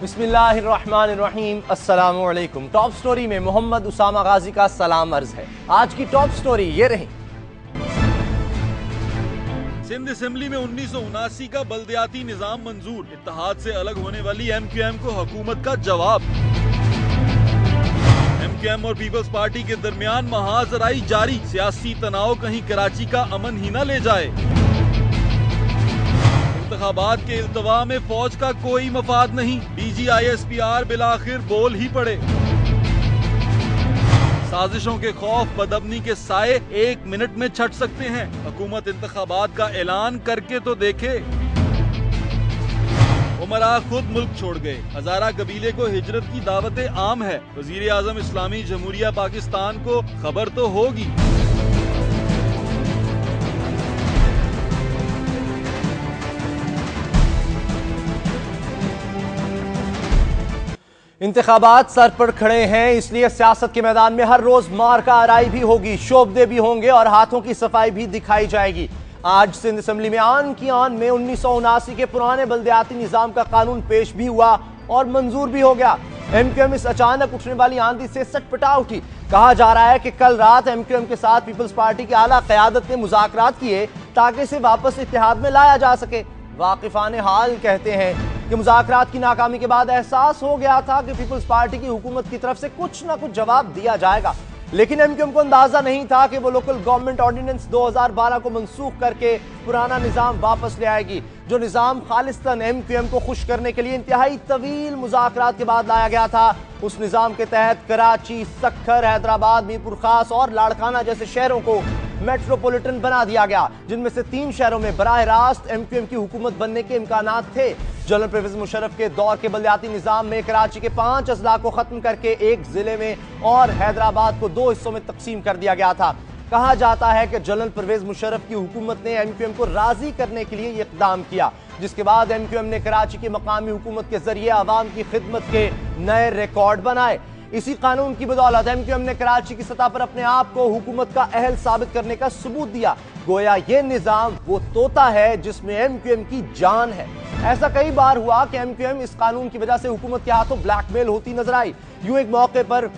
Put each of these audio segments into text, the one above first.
बिस्मिल्लाहिर्रहमानिर्रहीम, अस्सलामु अलैकुम। टॉप स्टोरी में मोहम्मद उसामा गाजी का सलाम अर्ज है। आज की टॉप स्टोरी ये रही। सिंध असेंबली में 1979 का बल्दियाती निजाम मंजूर, इत्तेहाद से अलग होने वाली MQM को हुकूमत का जवाब। MQM और पीपल्स पार्टी के दरमियान महाजराई जारी, सियासी तनाव कहीं कराची का अमन ही न ले जाए। इंतखाबात के इल्तवा में फौज का कोई मफाद नहीं, DG ISPR बिलाखिर बोल ही पड़े। साजिशों के खौफ बदअमनी के साए 1 मिनट में छट सकते हैं, हुकूमत इंतखाबात का ऐलान करके तो देखे। उमरा खुद मुल्क छोड़ गए, हजारा कबीले को हिजरत की दावतें आम है। वजीर आजम इस्लामी जमहूरिया पाकिस्तान को खबर तो होगी। इंतखाबात सर पर खड़े हैं, इसलिए सियासत के मैदान में हर रोज मार का आराई भी होगी, शोबदे भी होंगे और हाथों की सफाई भी दिखाई जाएगी। आज सिंध असेंबली में आन की आन में 1979 के पुराने बल्दियाती निजाम का कानून पेश भी हुआ और मंजूर भी हो गया। MQM इस अचानक उठने वाली आंधी से सटपटा उठी। कहा जा रहा है कि कल रात MQM के साथ पीपल्स पार्टी की आला क़यादत ने मुज़ाकरात किए ताकि इसे वापस इत्तेहाद में लाया जा सके। वाकिफान हाल कहते हैं कि मुज़ाकरात की नाकामी के बाद एहसास हो गया था कि पीपल्स पार्टी की हुकूमत की तरफ से कुछ ना कुछ जवाब दिया जाएगा, लेकिन MQM को अंदाजा नहीं था कि वो लोकल गवर्नमेंट ऑर्डिनेंस 2012 को मंसूख करके पुराना निजाम वापस ले आएगी, जो निजाम खालिस्तन MQM को खुश करने के लिए इंतहाई तवील मुज़ाकरात के बाद लाया गया था। उस निजाम के तहत कराची, सक्खर, हैदराबाद, मीरपुर खास और लाड़काना जैसे शहरों को मेट्रोपॉलिटन बना दिया गया, जिनमें से 3 शहरों में बराह रास्त MQM की हुकूमत बनने के इम्कानात थे। जनरल परवेज मुशर्रफ के दौर के बल्दियाती निजाम में कराची के 5 अजला को खत्म करके एक जिले में और हैदराबाद को 2 हिस्सों में तकसीम कर दिया गया था। कहा जाता है कि जनरल परवेज मुशर्रफ की हुकूमत ने MQM को राजी करने के लिए इक़दाम किया, जिसके बाद MQM ने कराची की मकामी हुकूमत के जरिए आवाम की खिदमत के नए रिकॉर्ड बनाए। इसी कानून की बदौलत MQM ने कराची की सतह पर अपने आप को हुकूमत का अहल साबित करने का सबूत दिया। गोया ये निजाम वो तोता है जिसमें MQM की जान है। ऐसा कई बार हुआ कि MQM इस कानून की वजह से हुकूमत के हाथों ब्लैकमेल होती नजर आई। यूं एक मौके पर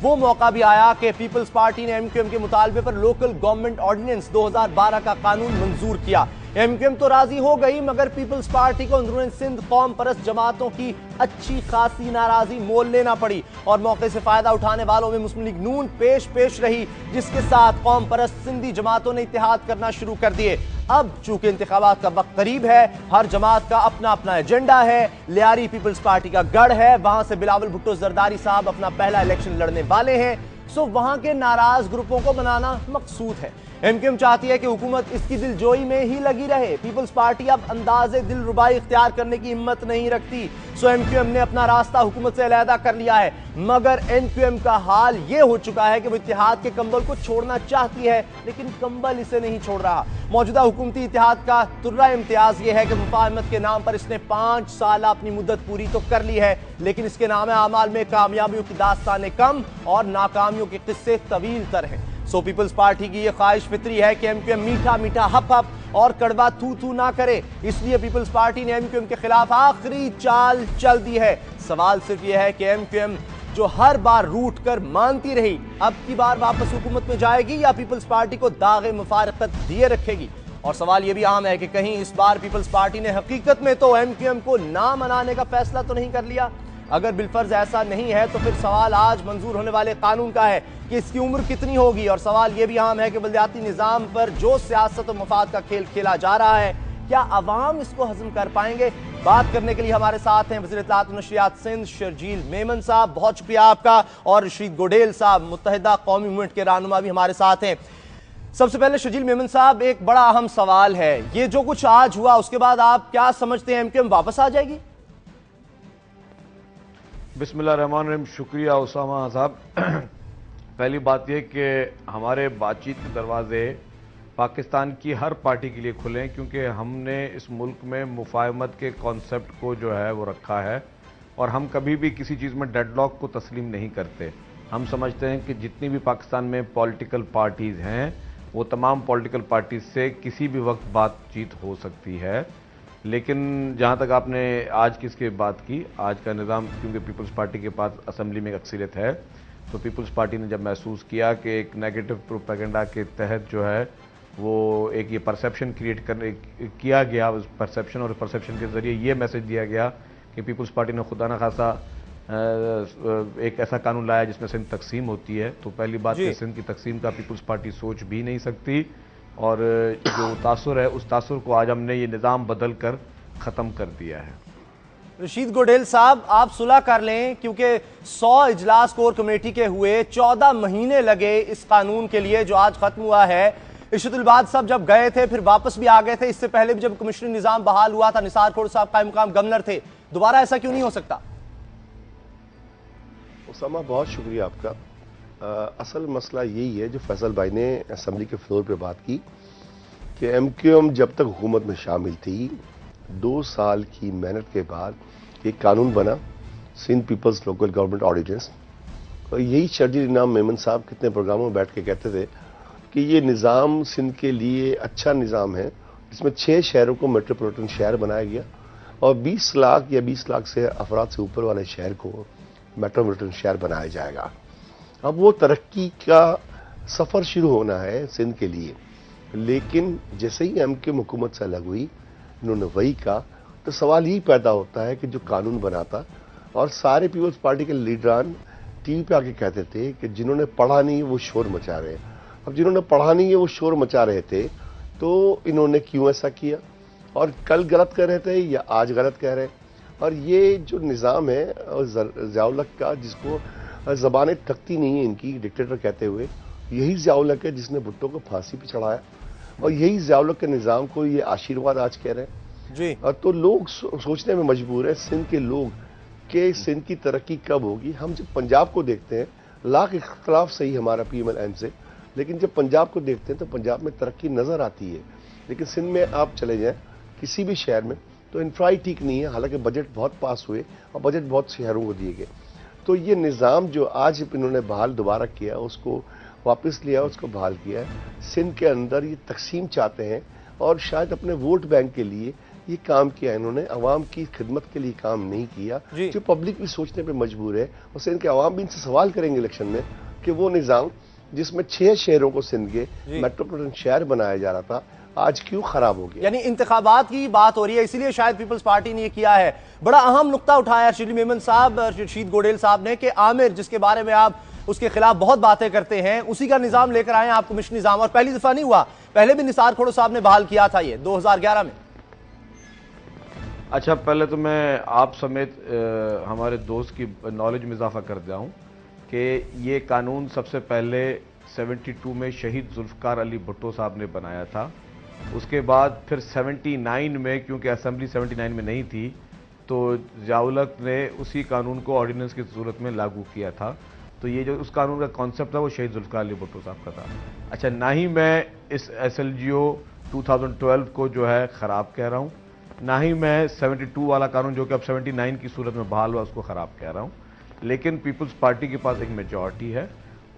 वो मौका भी आया कि पीपल्स पार्टी ने MQM के मुतालबे पर लोकल गवर्नमेंट ऑर्डिनेंस 2012 का कानून मंजूर किया। MQM तो राजी हो गई, मगर पीपल्स पार्टी को अंदरूनी सिंध कौम परस्त जमातों की अच्छी खासी नाराजगी मोल लेना पड़ी और मौके से फायदा उठाने वालों में मुस्लिम लीग नून पेश रही, जिसके साथ कौम परस्त सिंधी जमातों ने इत्तेहाद करना शुरू कर दिए। अब चूंकि इंतखाबात का वक्त करीब है, हर जमात का अपना अपना एजेंडा है। लियारी पीपल्स पार्टी का गढ़ है, वहां से बिलावल भुट्टो जरदारी साहब अपना पहला इलेक्शन लड़ने वाले हैं, सो वहां के नाराज ग्रुपों को बनाना मकसूद है। MQM चाहती है कि हुकूमत इसकी दिलजोई में ही लगी रहे। पीपल्स पार्टी अब अंदाजे दिलरुबाई इख्तियार करने की हिम्मत नहीं रखती, सो MQM ने अपना रास्ता हुकूमत से अलहदा कर लिया है। मगर MQM का हाल ये हो चुका है कि वो इत्तेहाद के कंबल को छोड़ना चाहती है, लेकिन कंबल इसे नहीं छोड़ रहा। मौजूदा हुकूमती इत्तेहाद का तुर्रा इम्तियाज ये है कि मुफाहमत के नाम पर इसने 5 साल अपनी मुद्दत पूरी तो कर ली है, लेकिन इसके नाम आमाल में कामयाबियों की दास्तानें कम और नाकामियों के किस्से तवील तर हैं। सो पीपल्स पार्टी की यह ख्वाहिश फितरी है कि MQM मीठा मीठा हप हप और कड़वा थू थू ना करे, इसलिए पीपल्स पार्टी ने MQM के खिलाफ आखिरी चाल चल दी है। सवाल सिर्फ यह है कि MQM जो हर बार रूठ कर मानती रही, अब की बार वापस हुकूमत में जाएगी या पीपल्स पार्टी को दागे मुफारकत दिए रखेगी। और सवाल यह भी आम है कि कहीं इस बार पीपल्स पार्टी ने हकीकत में तो MQM को ना मनाने का फैसला तो नहीं कर लिया। अगर बिलफर्ज ऐसा नहीं है तो फिर सवाल आज मंजूर होने वाले कानून का है कि इसकी उम्र कितनी होगी। और सवाल यह भी आम है कि बल्दियाती निजाम पर जो सियासत और मफाद का खेल खेला जा रहा है, क्या अवाम इसको हजम कर पाएंगे? बात करने के लिए हमारे साथ हैं वज़ीर इत्तलात व नशरियात सिंध शर्जील मेमन साहब, बहुत शुक्रिया आपका, और रशीद गोडेल साहब मुत्तहिदा कौमी मूवमेंट के रहनुमा भी हमारे साथ हैं। सबसे पहले शर्जील मेमन साहब, एक बड़ा अहम सवाल है, ये जो कुछ आज हुआ उसके बाद आप क्या समझते हैं, MQM वापस आ जाएगी? बिस्मिल्लाहिर्रहमानिर्रहीम, शुक्रिया उसामा साहब। पहली बात यह कि हमारे बातचीत के दरवाजे पाकिस्तान की हर पार्टी के लिए खुले हैं, क्योंकि हमने इस मुल्क में मुफाहमत के कॉन्सेप्ट को जो है वो रखा है और हम कभी भी किसी चीज़ में डेडलॉक को तस्लीम नहीं करते। हम समझते हैं कि जितनी भी पाकिस्तान में पॉलिटिकल पार्टीज़ हैं वो तमाम पॉलिटिकल पार्टीज से किसी भी वक्त बातचीत हो सकती है, लेकिन जहाँ तक आपने आज किसकी बात की, आज का निज़ाम क्योंकि पीपल्स पार्टी के पास असेंबली में एक अक्सरियत है, तो पीपल्स पार्टी ने जब महसूस किया कि एक नेगेटिव प्रोपेगेंडा के तहत जो है वो एक ये परसेप्शन क्रिएट किया गया, उस परसेप्शन और परसेप्शन के ज़रिए ये मैसेज दिया गया कि पीपल्स पार्टी ने खुदा न खासा एक ऐसा कानून लाया जिसमें सिंध तकसीम होती है। तो पहली बात कि सिंध की तकसीम का पीपल्स पार्टी सोच भी नहीं सकती, और जो तासुर है उस तासुर को आज हमने ये निज़ाम बदल कर ख़त्म कर दिया है। रशीद गोडेल साहब, आप सुलह कर लें, क्योंकि 100 इजलास कोर कमेटी के हुए, 14 महीने लगे इस कानून के लिए जो आज खत्म हुआ है। इरशादुल बाद साहब जब गए थे फिर वापस भी आ गए थे, इससे पहले भी जब कमिश्नरी निजाम बहाल हुआ था निसार खोड़ साहब कायम मुकाम गवर्नर थे, दोबारा ऐसा क्यों नहीं हो सकता? उसामा, बहुत शुक्रिया आपका। असल मसला यही है जो फैसल भाई ने असम्बली के फ्लोर पे बात की कि MQM जब तक हुकूमत में शामिल थी, 2 साल की मेहनत के बाद एक कानून बना, Sindh peoples local government ordinance. और यही शर्जील इनाम मेमन साहब कितने प्रोग्रामों में बैठ के कहते थे कि ये निज़ाम सिंध के लिए अच्छा निज़ाम है, जिसमें 6 शहरों को मेट्रोपॉलिटन शहर बनाया गया और 20 लाख या 20 लाख से अफराद से ऊपर वाले शहर को मेट्रोपॉलिटन शहर बनाया जाएगा। अब वो तरक्की का सफ़र शुरू होना है सिंध के लिए, लेकिन जैसे ही MQM हुकूमत से अलग हुई, इन्होंने वही कहा, तो सवाल यही पैदा होता है कि जो कानून बनाता, और सारे पीपल्स पार्टी के लीडरान टीवी पे आके कहते थे कि जिन्होंने पढ़ा नहीं वो शोर मचा रहे हैं। अब जिन्होंने पढ़ा नहीं है वो शोर मचा रहे थे, तो इन्होंने क्यों ऐसा किया, और कल गलत कह रहे थे या आज गलत कह रहे हैं। और ये जो निज़ाम है ज़ियाउल-हक का, जिसको ज़बानें थकती नहीं है इनकी डिक्टेटर कहते हुए, यही ज़ियाउल-हक है जिसने भुट्टो को फांसी पे चढ़ाया, और यही ज़ियाउल-हक के निज़ाम को ये आशीर्वाद आज कह रहे हैं जी। और तो लोग सोचने में मजबूर है, सिंध के लोग, कि सिंध की तरक्की कब होगी। हम जब पंजाब को देखते हैं, लाख इख्तलाफ सही हमारा PMLN से, लेकिन जब पंजाब को देखते हैं तो पंजाब में तरक्की नज़र आती है। लेकिन सिंध में आप चले जाएं किसी भी शहर में तो इंफ्रा ठीक नहीं है, हालांकि बजट बहुत पास हुए और बजट बहुत शहरों को दिए गए। तो ये निज़ाम जो आज इन्होंने बहाल दोबारा किया, उसको वापस लिया, उसको बहाल किया है। सिंध के अंदर ये तकसीम चाहते हैं और शायद अपने वोट बैंक के लिए ये काम किया इन्होंने, अवाम की खिदमत के लिए काम नहीं किया, जो पब्लिक भी सोचने पे मजबूर है। और सिंध के अवाम भी इनसे सवाल करेंगे इलेक्शन में कि वो निज़ाम जिसमें 6 शहरों को सिंध के मेट्रोपॉलिटन शहर बनाया जा रहा था, आज क्यों खराब हो गया। यानी इंतखाबात की बात हो रही है, इसीलिए शायद पीपल्स पार्टी ने ये किया है। बड़ा अहम नुक्ता उठाया शर्जील मेमन साहब, रशीद गोडेल साहब ने, कि आमिर जिसके बारे में आप उसके खिलाफ बहुत बातें करते हैं, उसी का निजाम लेकर आए आप कमिश्नरी निजाम। और पहली दफा नहीं हुआ, पहले भी निसार खोड़ो साहब ने बहाल किया था ये 2011 में। अच्छा, पहले तो मैं आप समेत हमारे दोस्त की नॉलेज में इजाफा कर दिया हूँ कि ये कानून सबसे पहले 72 में शहीद जुल्फकार अली भुट्टो साहब ने बनाया था। उसके बाद फिर 79 में, क्योंकि असेंबली 79 में नहीं थी, तो ज़ियाउल-हक ने उसी कानून को ऑर्डिनेंस की सूरत में लागू किया था। तो ये जो उस कानून का कॉन्सेप्ट था वो शहीद जुल्फकार अली भुट्टो साहब का था। अच्छा, ना ही मैं इस SLGO 2012 को जो है ख़राब कह रहा हूँ, ना ही मैं 72 वाला कानून जो कि अब 79 की सूरत में बहाल हुआ उसको ख़राब कह रहा हूँ। लेकिन पीपल्स पार्टी के पास एक मेजॉरिटी है,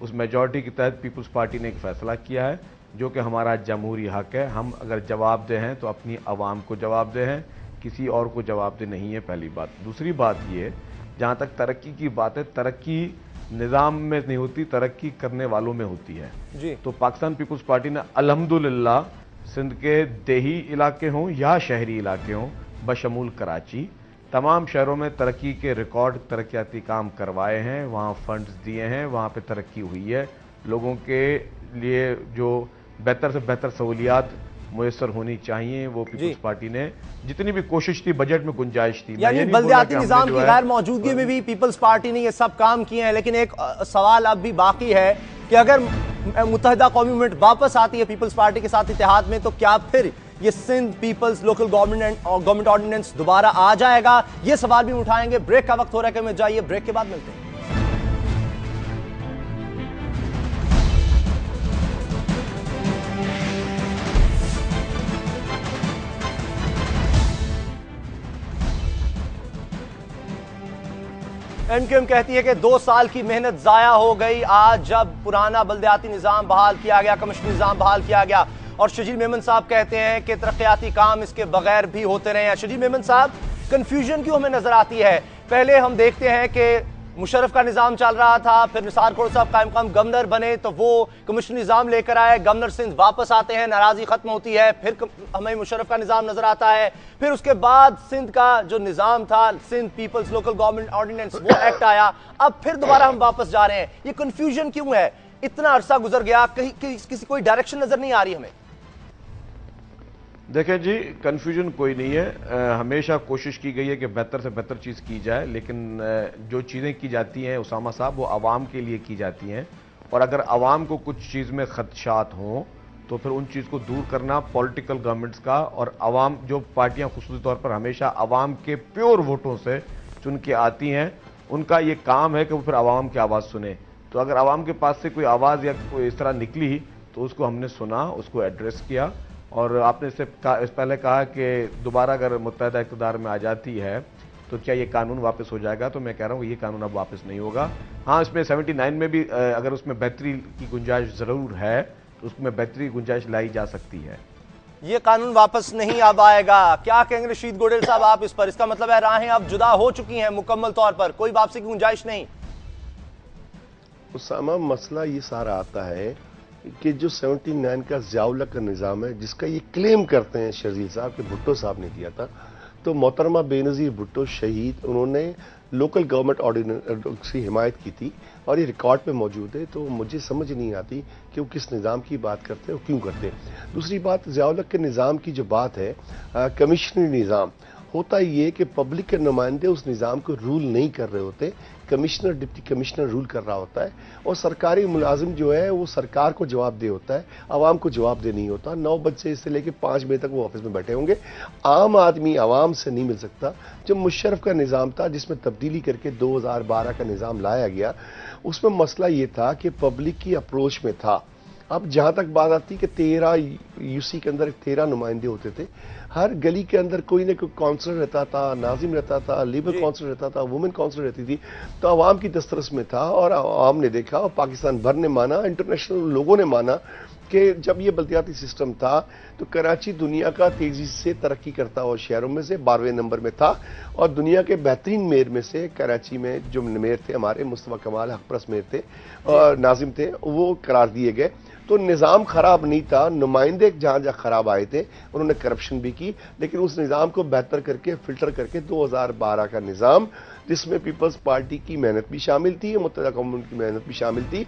उस मेजॉरिटी के तहत पीपल्स पार्टी ने एक फ़ैसला किया है जो कि हमारा जमहूरी हक है। हम अगर जवाबदेह हैं तो अपनी आवाम को जवाबदेह हैं, किसी और को जवाबदेह नहीं है, पहली बात। दूसरी बात ये, जहाँ तक तरक्की की बात है, तरक्की निज़ाम में नहीं होती, तरक्की करने वालों में होती है जी। तो पाकिस्तान पीपल्स पार्टी ने अल्हम्दुलिल्लाह सिंध के देही इलाके हों या शहरी इलाके हों, बशमूल कराची, तमाम शहरों में तरक्की के रिकॉर्ड तरक्याती काम करवाए हैं, वहाँ फंड्स दिए हैं, वहाँ पे तरक्की हुई है। लोगों के लिए जो बेहतर से बेहतर सहूलियात मुयसर होनी चाहिए, वो पीपल्स पार्टी ने जितनी भी कोशिश थी, बजट में गुंजाइश थी। यानी बल्दियाती निजाम की गैर मौजूदगी में भी पीपल्स पार्टी ने ये सब काम किए हैं। लेकिन एक सवाल अब भी बाकी है कि अगर मुत्तहिदा कौमी मूवमेंट वापस आती है पीपल्स पार्टी के साथ इत्तेहाद में, तो क्या फिर ये Sindh peoples local government ordinance दोबारा आ जाएगा? ये सवाल भी उठाएंगे। ब्रेक का वक्त हो रहा है कि मैं जाइए, ब्रेक के बाद मिलते हैं। MQM कहती है कि 2 साल की मेहनत जाया हो गई आज जब पुराना बल्दियाती निजाम बहाल किया गया, कमिश्नरी निजाम बहाल किया गया, और शजील मेमन साहब कहते हैं कि तरक्याती काम इसके बगैर भी होते रहे हैं। शजील मेमन साहब, कंफ्यूजन क्यों हमें नजर आती है? पहले हम देखते हैं कि मुशर्रफ का निज़ाम चल रहा था, फिर निसार खोड़ साहब कायम मकाम गवर्नर बने तो वो कमीशन निज़ाम लेकर आए, गवर्नर सिंध वापस आते हैं, नाराज़गी खत्म होती है, फिर हमें मुशर्रफ का निज़ाम नजर आता है, फिर उसके बाद सिंध का जो निज़ाम था, Sindh peoples local government ordinance, वो एक्ट आया, अब फिर दोबारा हम वापस जा रहे हैं। ये कंफ्यूजन क्यों है? इतना अरसा गुजर गया, कहीं किसी कोई डायरेक्शन नजर नहीं आ रही हमें। देखें जी, कन्फ्यूजन कोई नहीं है। हमेशा कोशिश की गई है कि बेहतर से बेहतर चीज़ की जाए, लेकिन जो चीज़ें की जाती हैं उसामा साहब, वो आवाम के लिए की जाती हैं, और अगर आवाम को कुछ चीज़ में खदशात हों तो फिर उन चीज़ को दूर करना पॉलिटिकल गवर्नमेंट्स का, और आवाम जो पार्टियां खुसूसी तौर पर हमेशा आवाम के प्योर वोटों से चुन के आती हैं, उनका ये काम है कि वो फिर आवाम की आवाज़ सुने। तो अगर आवाम के पास से कोई आवाज़ या कोई इस तरह निकली तो उसको हमने सुना, उसको एड्रेस किया, और आपने इससे पहले कहा कि दोबारा अगर मुत्तहदा इक़्तिदार में आ जाती है तो क्या ये कानून वापस हो जाएगा? तो मैं कह रहा हूँ ये कानून अब वापस नहीं होगा। हाँ, इसमें 79 में भी अगर उसमें बेहतरी की गुंजाइश ज़रूर है तो उसमें बेहतरी की गुंजाइश लाई जा सकती है। ये कानून वापस नहीं अब आएगा, क्या कहेंगे रशीद गोडेल साहब आप इस पर? इसका मतलब है राहें अब जुदा हो चुकी हैं मुकम्मल तौर पर, कोई वापसी की गुंजाइश नहीं? उसामा, मसला ये सारा आता है कि जो 79 का ज़ियाउल्लाह का निज़ाम है, जिसका ये क्लेम करते हैं शजील साहब कि भुट्टो साहब ने दिया था, तो मोहतरमा बेनज़ीर भुट्टो शहीद, उन्होंने लोकल गवर्नमेंट ऑर्डिनेंस की हिमायत की थी और ये रिकॉर्ड पे मौजूद है। तो मुझे समझ नहीं आती कि वो किस निज़ाम की बात करते हैं और क्यों करते हैं। दूसरी बात, ज़ियाउल्लाह के निज़ाम की जो बात है, कमिश्नरी निज़ाम, होता ये कि पब्लिक के नुमाइंदे उस निज़ाम को रूल नहीं कर रहे होते, कमिश्नर डिप्टी कमिश्नर रूल कर रहा होता है, और सरकारी मुलाजिम जो है वो सरकार को जवाबदेह होता है, आवाम को जवाबदेह नहीं होता। 9 बजे से लेकर 5 बजे तक वो ऑफिस में बैठे होंगे। आम आदमी आवाम से नहीं मिल सकता। जब मुशर्रफ का निज़ाम था, जिसमें तब्दीली करके 2012 का निज़ाम लाया गया, उसमें मसला ये था कि पब्लिक की अप्रोच में था। अब जहां तक बात आती कि 13 यूसी के अंदर 13 नुमाइंदे होते थे, हर गली के अंदर कोई ना कोई काउंसलर रहता था, नाजिम रहता था, लेबर काउंसलर रहता था, वुमेन काउंसलर रहती थी, तो आवाम की दस्तरस में था और आवाम ने देखा और पाकिस्तान भर ने माना, इंटरनेशनल लोगों ने माना कि जब ये बल्दियाती सिस्टम था तो कराची दुनिया का तेजी से तरक्की करता हुआ शहरों में से 12वें नंबर में था, और दुनिया के बेहतरीन मेयर में से कराची में जो मेयर थे हमारे मुस्तफा कमाल हकप्रस मेयर थे और नाजिम थे, वो करार दिए गए। तो निज़ाम खराब नहीं था, नुमाइंदे जहां जहां खराब आए थे उन्होंने करप्शन भी की, लेकिन उस निज़ाम को बेहतर करके फिल्टर करके 2012 का निज़ाम, जिसमें पीपल्स पार्टी की मेहनत भी शामिल थी, मुत्तहदा कौम की मेहनत भी शामिल थी,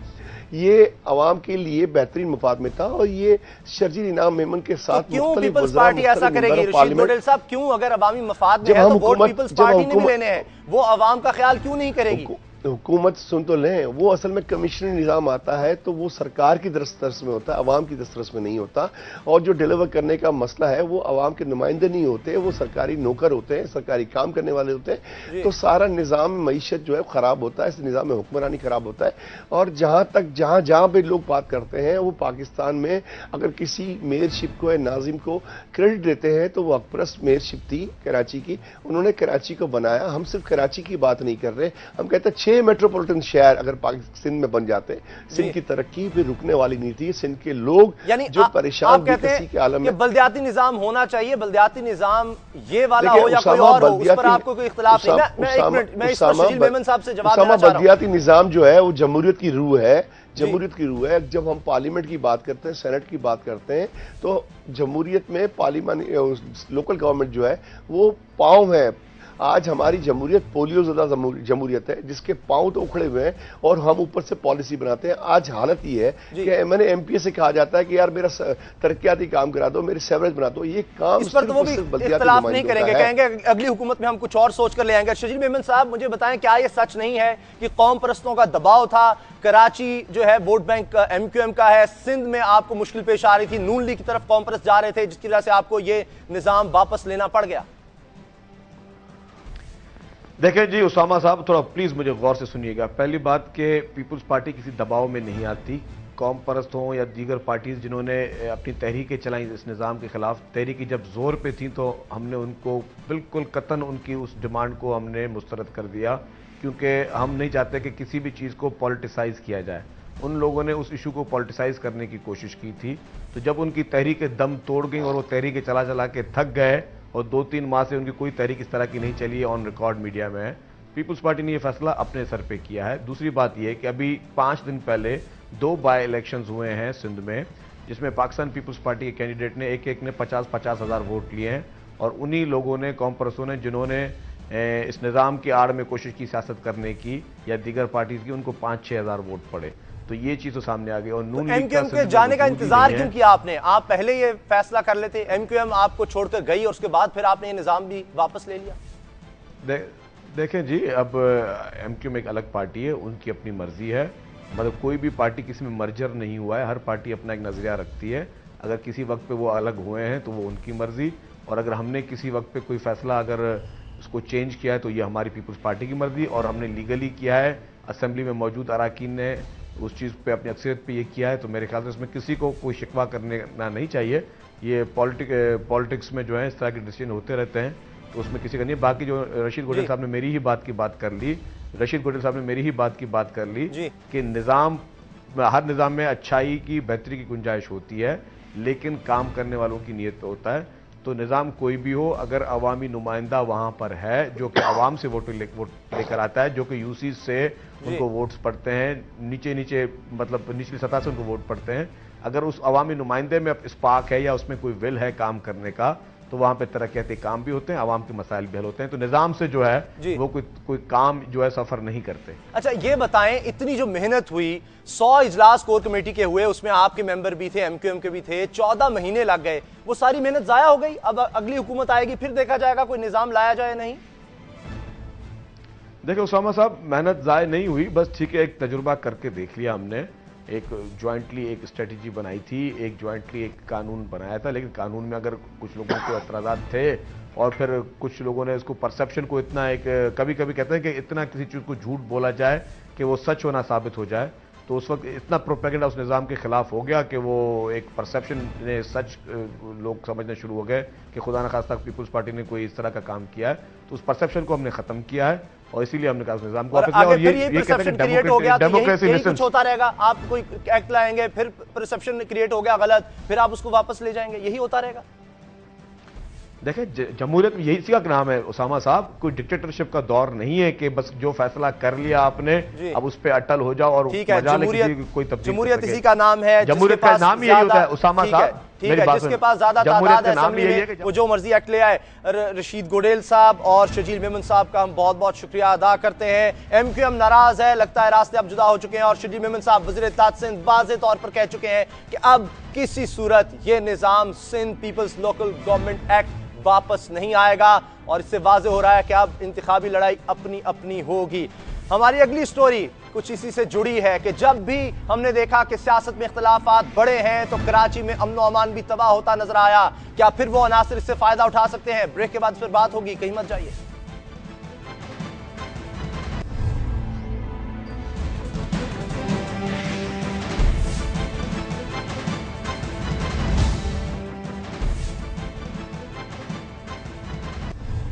ये आवाम के लिए बेहतरीन मुफाद में था। और ये शर्जील इनाम मेमन के साथ तो क्यों पीपल्स पार्टी ऐसा करेगी रशीद गोडेल साहब? क्यों, अगर अवामी मफाद में है तो वोट पीपल्स पार्टी ने भी लेने हैं, वो आवाम का ख्याल क्यों नहीं करेगी? हुकूमत सुन तो लें, वो असल में कमिश्नरी निज़ाम आता है तो वो सरकार की दस्तरस में होता है, अवाम की दस्तरस में नहीं होता। और जो डिलीवर करने का मसला है वो अवाम के नुमाइंदे नहीं होते, वो सरकारी नौकर होते हैं, सरकारी काम करने वाले होते हैं। तो सारा निज़ाम मईशत जो है खराब होता है, इस निज़ाम में हुक्मरानी खराब होता है। और जहां जहां पे लोग बात करते हैं, वो पाकिस्तान में अगर किसी मेयरशिप को या नाजिम को क्रेडिट देते हैं तो वो अकबरस मेयरशिप थी कराची की, उन्होंने कराची को बनाया। हम सिर्फ कराची की बात नहीं कर रहे, हम कहते हैं 6 मेट्रोपॉलिटन शहर अगर सिंध में बन जाते, सिंध की तरक्की भी रुकने वाली नहीं थी। सिंध के लोग जो परेशान बेकसी के आलम में, बल्दियाती निजाम होना चाहिए, बल्दियाती निजाम ये वाला हो या कोई और हो, उस पर आपको कोई इख्तिलाफ नहीं। मैं इस पर शजील मेमन साहब से जवाब देना चाह रहा हूं। बल्दियाती निजाम जो है वो जमहूरियत की रूह है, जमहूरियत की रूह है। जब हम पार्लियामेंट की बात करते हैं, सेनेट की बात करते हैं, तो जमहूरियत में पार्लियामेंट लोकल गवर्नमेंट जो है वो पांव है। आज हमारी जमहूरियत पोलियो ज़दा जमहूरियत है, जिसके पांव तो उखड़े हुए हैं और हम ऊपर से पॉलिसी बनाते हैं। आज हालत ये है कि मैंने एमपीए से कहा जाता है कि यार मेरा तरक्याती काम करा दो, मेरे सेवरेज बना दो, ये काम इस पर तो वो भी इख्तिलाफ नहीं करेंगे, कहेंगे अगली हुकूमत में हम कुछ और सोच कर ले आएंगे। शजील मेमन साहब, मुझे बताएं, क्या ये सच नहीं है कि कौम परस्तों का दबाव था? कराची जो है वोट बैंक एमक्यूएम का है, सिंध में आपको मुश्किल पेश आ रही थी, नून लीग की तरफ कौम परस्त जा रहे थे, जिसकी वजह से आपको ये निजाम वापस लेना पड़ गया। देखें जी उसामा साहब, थोड़ा प्लीज मुझे गौर से सुनिएगा। पहली बात कि पीपल्स पार्टी किसी दबाव में नहीं आती। कौम परस्त हों या दीगर पार्टीज जिन्होंने अपनी तहरीकें चलाई इस निज़ाम के खिलाफ, तहरीकी जब जोर पे थी तो हमने उनको बिल्कुल कतन उनकी उस डिमांड को हमने मुस्तरद कर दिया, क्योंकि हम नहीं चाहते कि किसी भी चीज़ को पॉलिटिसाइज किया जाए। उन लोगों ने उस इशू को पॉलिटिसाइज करने की कोशिश की थी। तो जब उनकी तहरीक दम तोड़ गई और वो तहरीक चला चला के थक गए और 2-3 माह से उनकी कोई तहरीक इस तरह की नहीं चली है, ऑन रिकॉर्ड मीडिया में है, पीपुल्स पार्टी ने ये फैसला अपने सर पे किया है। दूसरी बात यह कि अभी 5 दिन पहले 2 बाय इलेक्शंस हुए हैं सिंध में, जिसमें पाकिस्तान पीपुल्स पार्टी के कैंडिडेट ने एक ने 50-50 हज़ार वोट लिए हैं और उन्हीं लोगों ने, कॉमपर्सों ने, जिन्होंने इस निज़ाम की आड़ में कोशिश की सियासत करने की या दीगर पार्टीज की, उनको 5-6 हज़ार वोट पड़े। तो ये चीज तो सामने आ गई। और नून लीग एमक्यूएम के जाने का इंतजार क्यों किया आपने? आप पहले ये फैसला कर लेते, एमक्यूएम आपको छोड़कर गई और उसके बाद फिर आपने ये निजाम भी वापस ले लिया। देखें जी, अब एमक्यूएम एक अलग पार्टी है, उनकी अपनी मर्जी है। मतलब कोई भी पार्टी किसी में मर्जर नहीं हुआ है, हर पार्टी अपना एक नजरिया रखती है। अगर किसी वक्त पे वो अलग हुए हैं तो वो उनकी मर्जी, और अगर हमने किसी वक्त पे कोई फैसला अगर उसको चेंज किया है तो ये हमारी पीपुल्स पार्टी की मर्जी, और हमने लीगली किया है, असेंबली में मौजूद अराकीन ने उस चीज़ पे अपनी अक्सरियत पे ये किया है। तो मेरे ख्याल से इसमें किसी को कोई शिकवा करना नहीं चाहिए। ये पॉलिटिक्स में जो है इस तरह के डिसीजन होते रहते हैं, तो उसमें किसी का नहीं। बाकी जो रशीद गोडेल साहब ने मेरी ही बात की बात कर ली, कि निज़ाम, हर निज़ाम में अच्छाई की, बेहतरी की गुंजाइश होती है, लेकिन काम करने वालों की नीयत पे होता है। तो निज़ाम कोई भी हो, अगर अवामी नुमाइंदा वहां पर है जो कि आवाम से वोट लेकर आता है, जो कि यूसी से उनको वोट्स पड़ते हैं, नीचे मतलब निचली सतह से उनको वोट पड़ते हैं, अगर उस अवामी नुमाइंदे में स्पार्क है या उसमें कोई विल है काम करने का, तो वहां पे तरक्याती काम भी होते हैं, आवाम के मसाइल भी हल होते हैं। तो निजाम से जो है वो कोई काम जो है सफर नहीं करते। अच्छा ये बताएं, इतनी जो मेहनत हुई, 100 इजलास कोर कमेटी के हुए, उसमें आपके मेंबर भी थे, एमक्यूएम के भी थे, 14 महीने लग गए, वो सारी मेहनत जाया हो गई। अब अगली हुकूमत आएगी, फिर देखा जाएगा कोई निजाम लाया जाए नहीं। देखिए उसामा साहब, मेहनत जाया नहीं हुई, बस ठीक है, एक तजुर्बा करके देख लिया हमने। एक ज्वाइंटली एक स्ट्रेटजी बनाई थी, एक ज्वाइंटली एक कानून बनाया था, लेकिन कानून में अगर कुछ लोगों को एतराज़ात थे और फिर कुछ लोगों ने इसको परसेप्शन को इतना एक, कभी कभी कहते हैं कि इतना किसी चीज़ को झूठ बोला जाए कि वो सच होना साबित हो जाए, तो उस वक्त इतना प्रोपेगेंडा उस निज़ाम के खिलाफ हो गया कि वो एक परसेप्शन ने सच लोग समझना शुरू हो गए कि खुदा न खास्ता पीपुल्स पार्टी ने कोई इस तरह का काम किया है। तो उस परसेप्शन को हमने खत्म किया है और इसीलिए हमने कहा उस निज़ाम को वापस लिया। और ये परसेप्शन क्रिएट हो गया, यही कुछ होता रहेगा। आप कोई एक्ट लाएंगे, फिर परसेप्शन क्रिएट हो गया गलत, फिर आप उसको वापस ले जाएंगे, यही होता रहेगा। देखिए जमहूरियत में यही इसी का नाम है उसामा साहब, कोई डिक्टेटरशिप का दौर नहीं है कि बस जो फैसला कर लिया आपने अब उस पर अटल हो जाओ और ठीक है। जमहूरियत इसी का नाम है, जमहूरियत का नाम यही होता है उसामा साहब। ठीक है, जिसके पास ज्यादा तादाद है असेंबली में, वो जो मर्जी एक्ट ले आए। रशीद गोडेल साहब और शजील मेमन साहब का हम बहुत बहुत शुक्रिया अदा करते हैं। एमक्यूएम नाराज है, लगता है रास्ते अब जुदा हो चुके हैं, और शजील मेमन साहब वज़ीर इत्तेहाद सिंध वाज़ेह तौर पर कह चुके हैं कि अब किसी सूरत ये निज़ाम Sindh peoples local government act वापस नहीं आएगा, और इससे वाज़ेह हो रहा है कि अब इंतखाबी लड़ाई अपनी अपनी होगी। हमारी अगली स्टोरी कुछ इसी से जुड़ी है कि जब भी हमने देखा कि सियासत में इख्तिलाफात बड़े हैं तो कराची में अमन व अमान भी तबाह होता नजर आया। क्या फिर वो अनासर इससे फायदा उठा सकते हैं? ब्रेक के बाद फिर बात होगी, कहीं मत जाइए।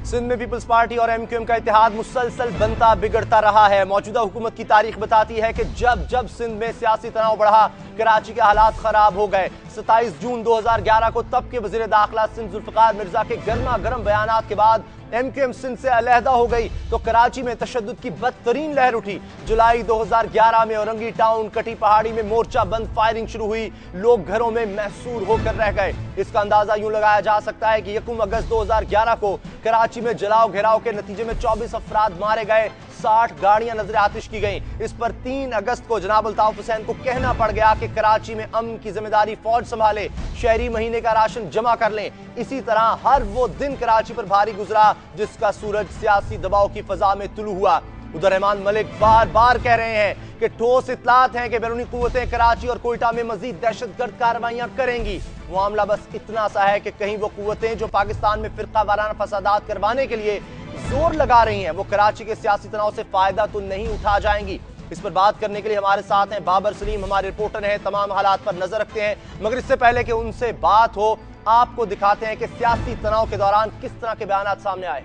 सिंध में पीपल्स पार्टी और एमक्यूएम का इत्तेहाद मुसलसल बनता बिगड़ता रहा है। मौजूदा हुकूमत की तारीख बताती है कि जब जब सिंध में सियासी तनाव बढ़ा, कराची के हालात खराब हो गए। 27 जून 2011 को तब के वजीर दाखिला सिंध जुल्फिकार मिर्जा के गर्मा गर्म बयानात के बाद एमक्यूएम सिंध से अलहदा हो गई तो कराची में तशद्दुद की बदतरीन लहर उठी। जुलाई 2011 में औरंगी टाउन, कटी पहाड़ी में मोर्चा बंद फायरिंग शुरू हुई, लोग घरों में महसूर होकर रह गए। इसका अंदाजा यूं लगाया जा सकता है कि 1 अगस्त 2011 को कराची में जलाओ घेराव के नतीजे में 24 अफराद मारे गए, 60 गाड़ियां नजर आतिश की गईं। इस पर 3 अगस्त को जनाब अल्ताफ हुसैन को कहना पड़ गया कि कराची में अमन की जिम्मेदारी फौज संभाले, शहरी महीने का राशन जमा कर लें। इसी तरह हर वो दिन कराची पर भारी गुजरा जिसका सूरज सियासी दबाव की फजा में तुलू हुआ। उधर रहमान मलिक बार बार कह रहे हैं कि ठोस इत्तलात हैं कि बैरूनी कुव्वतें कराची और कोयटा में मजीद दहशतगर्द कार्रवाइयां करेंगी। मामला बस इतना सा है कि कहीं वो कुव्वतें जो पाकिस्तान में फिरका वाराना फसादात करवाने के लिए जोर लगा रही हैं, वो कराची के सियासी तनाव से फायदा तो नहीं उठा जाएंगी। इस पर बात करने के लिए हमारे साथ हैं बाबर सलीम, हमारे रिपोर्टर हैं, तमाम हालात पर नजर रखते हैं। मगर इससे पहले कि उनसे बात हो, आपको दिखाते हैं कि सियासी तनाव के दौरान किस तरह के बयान सामने आए।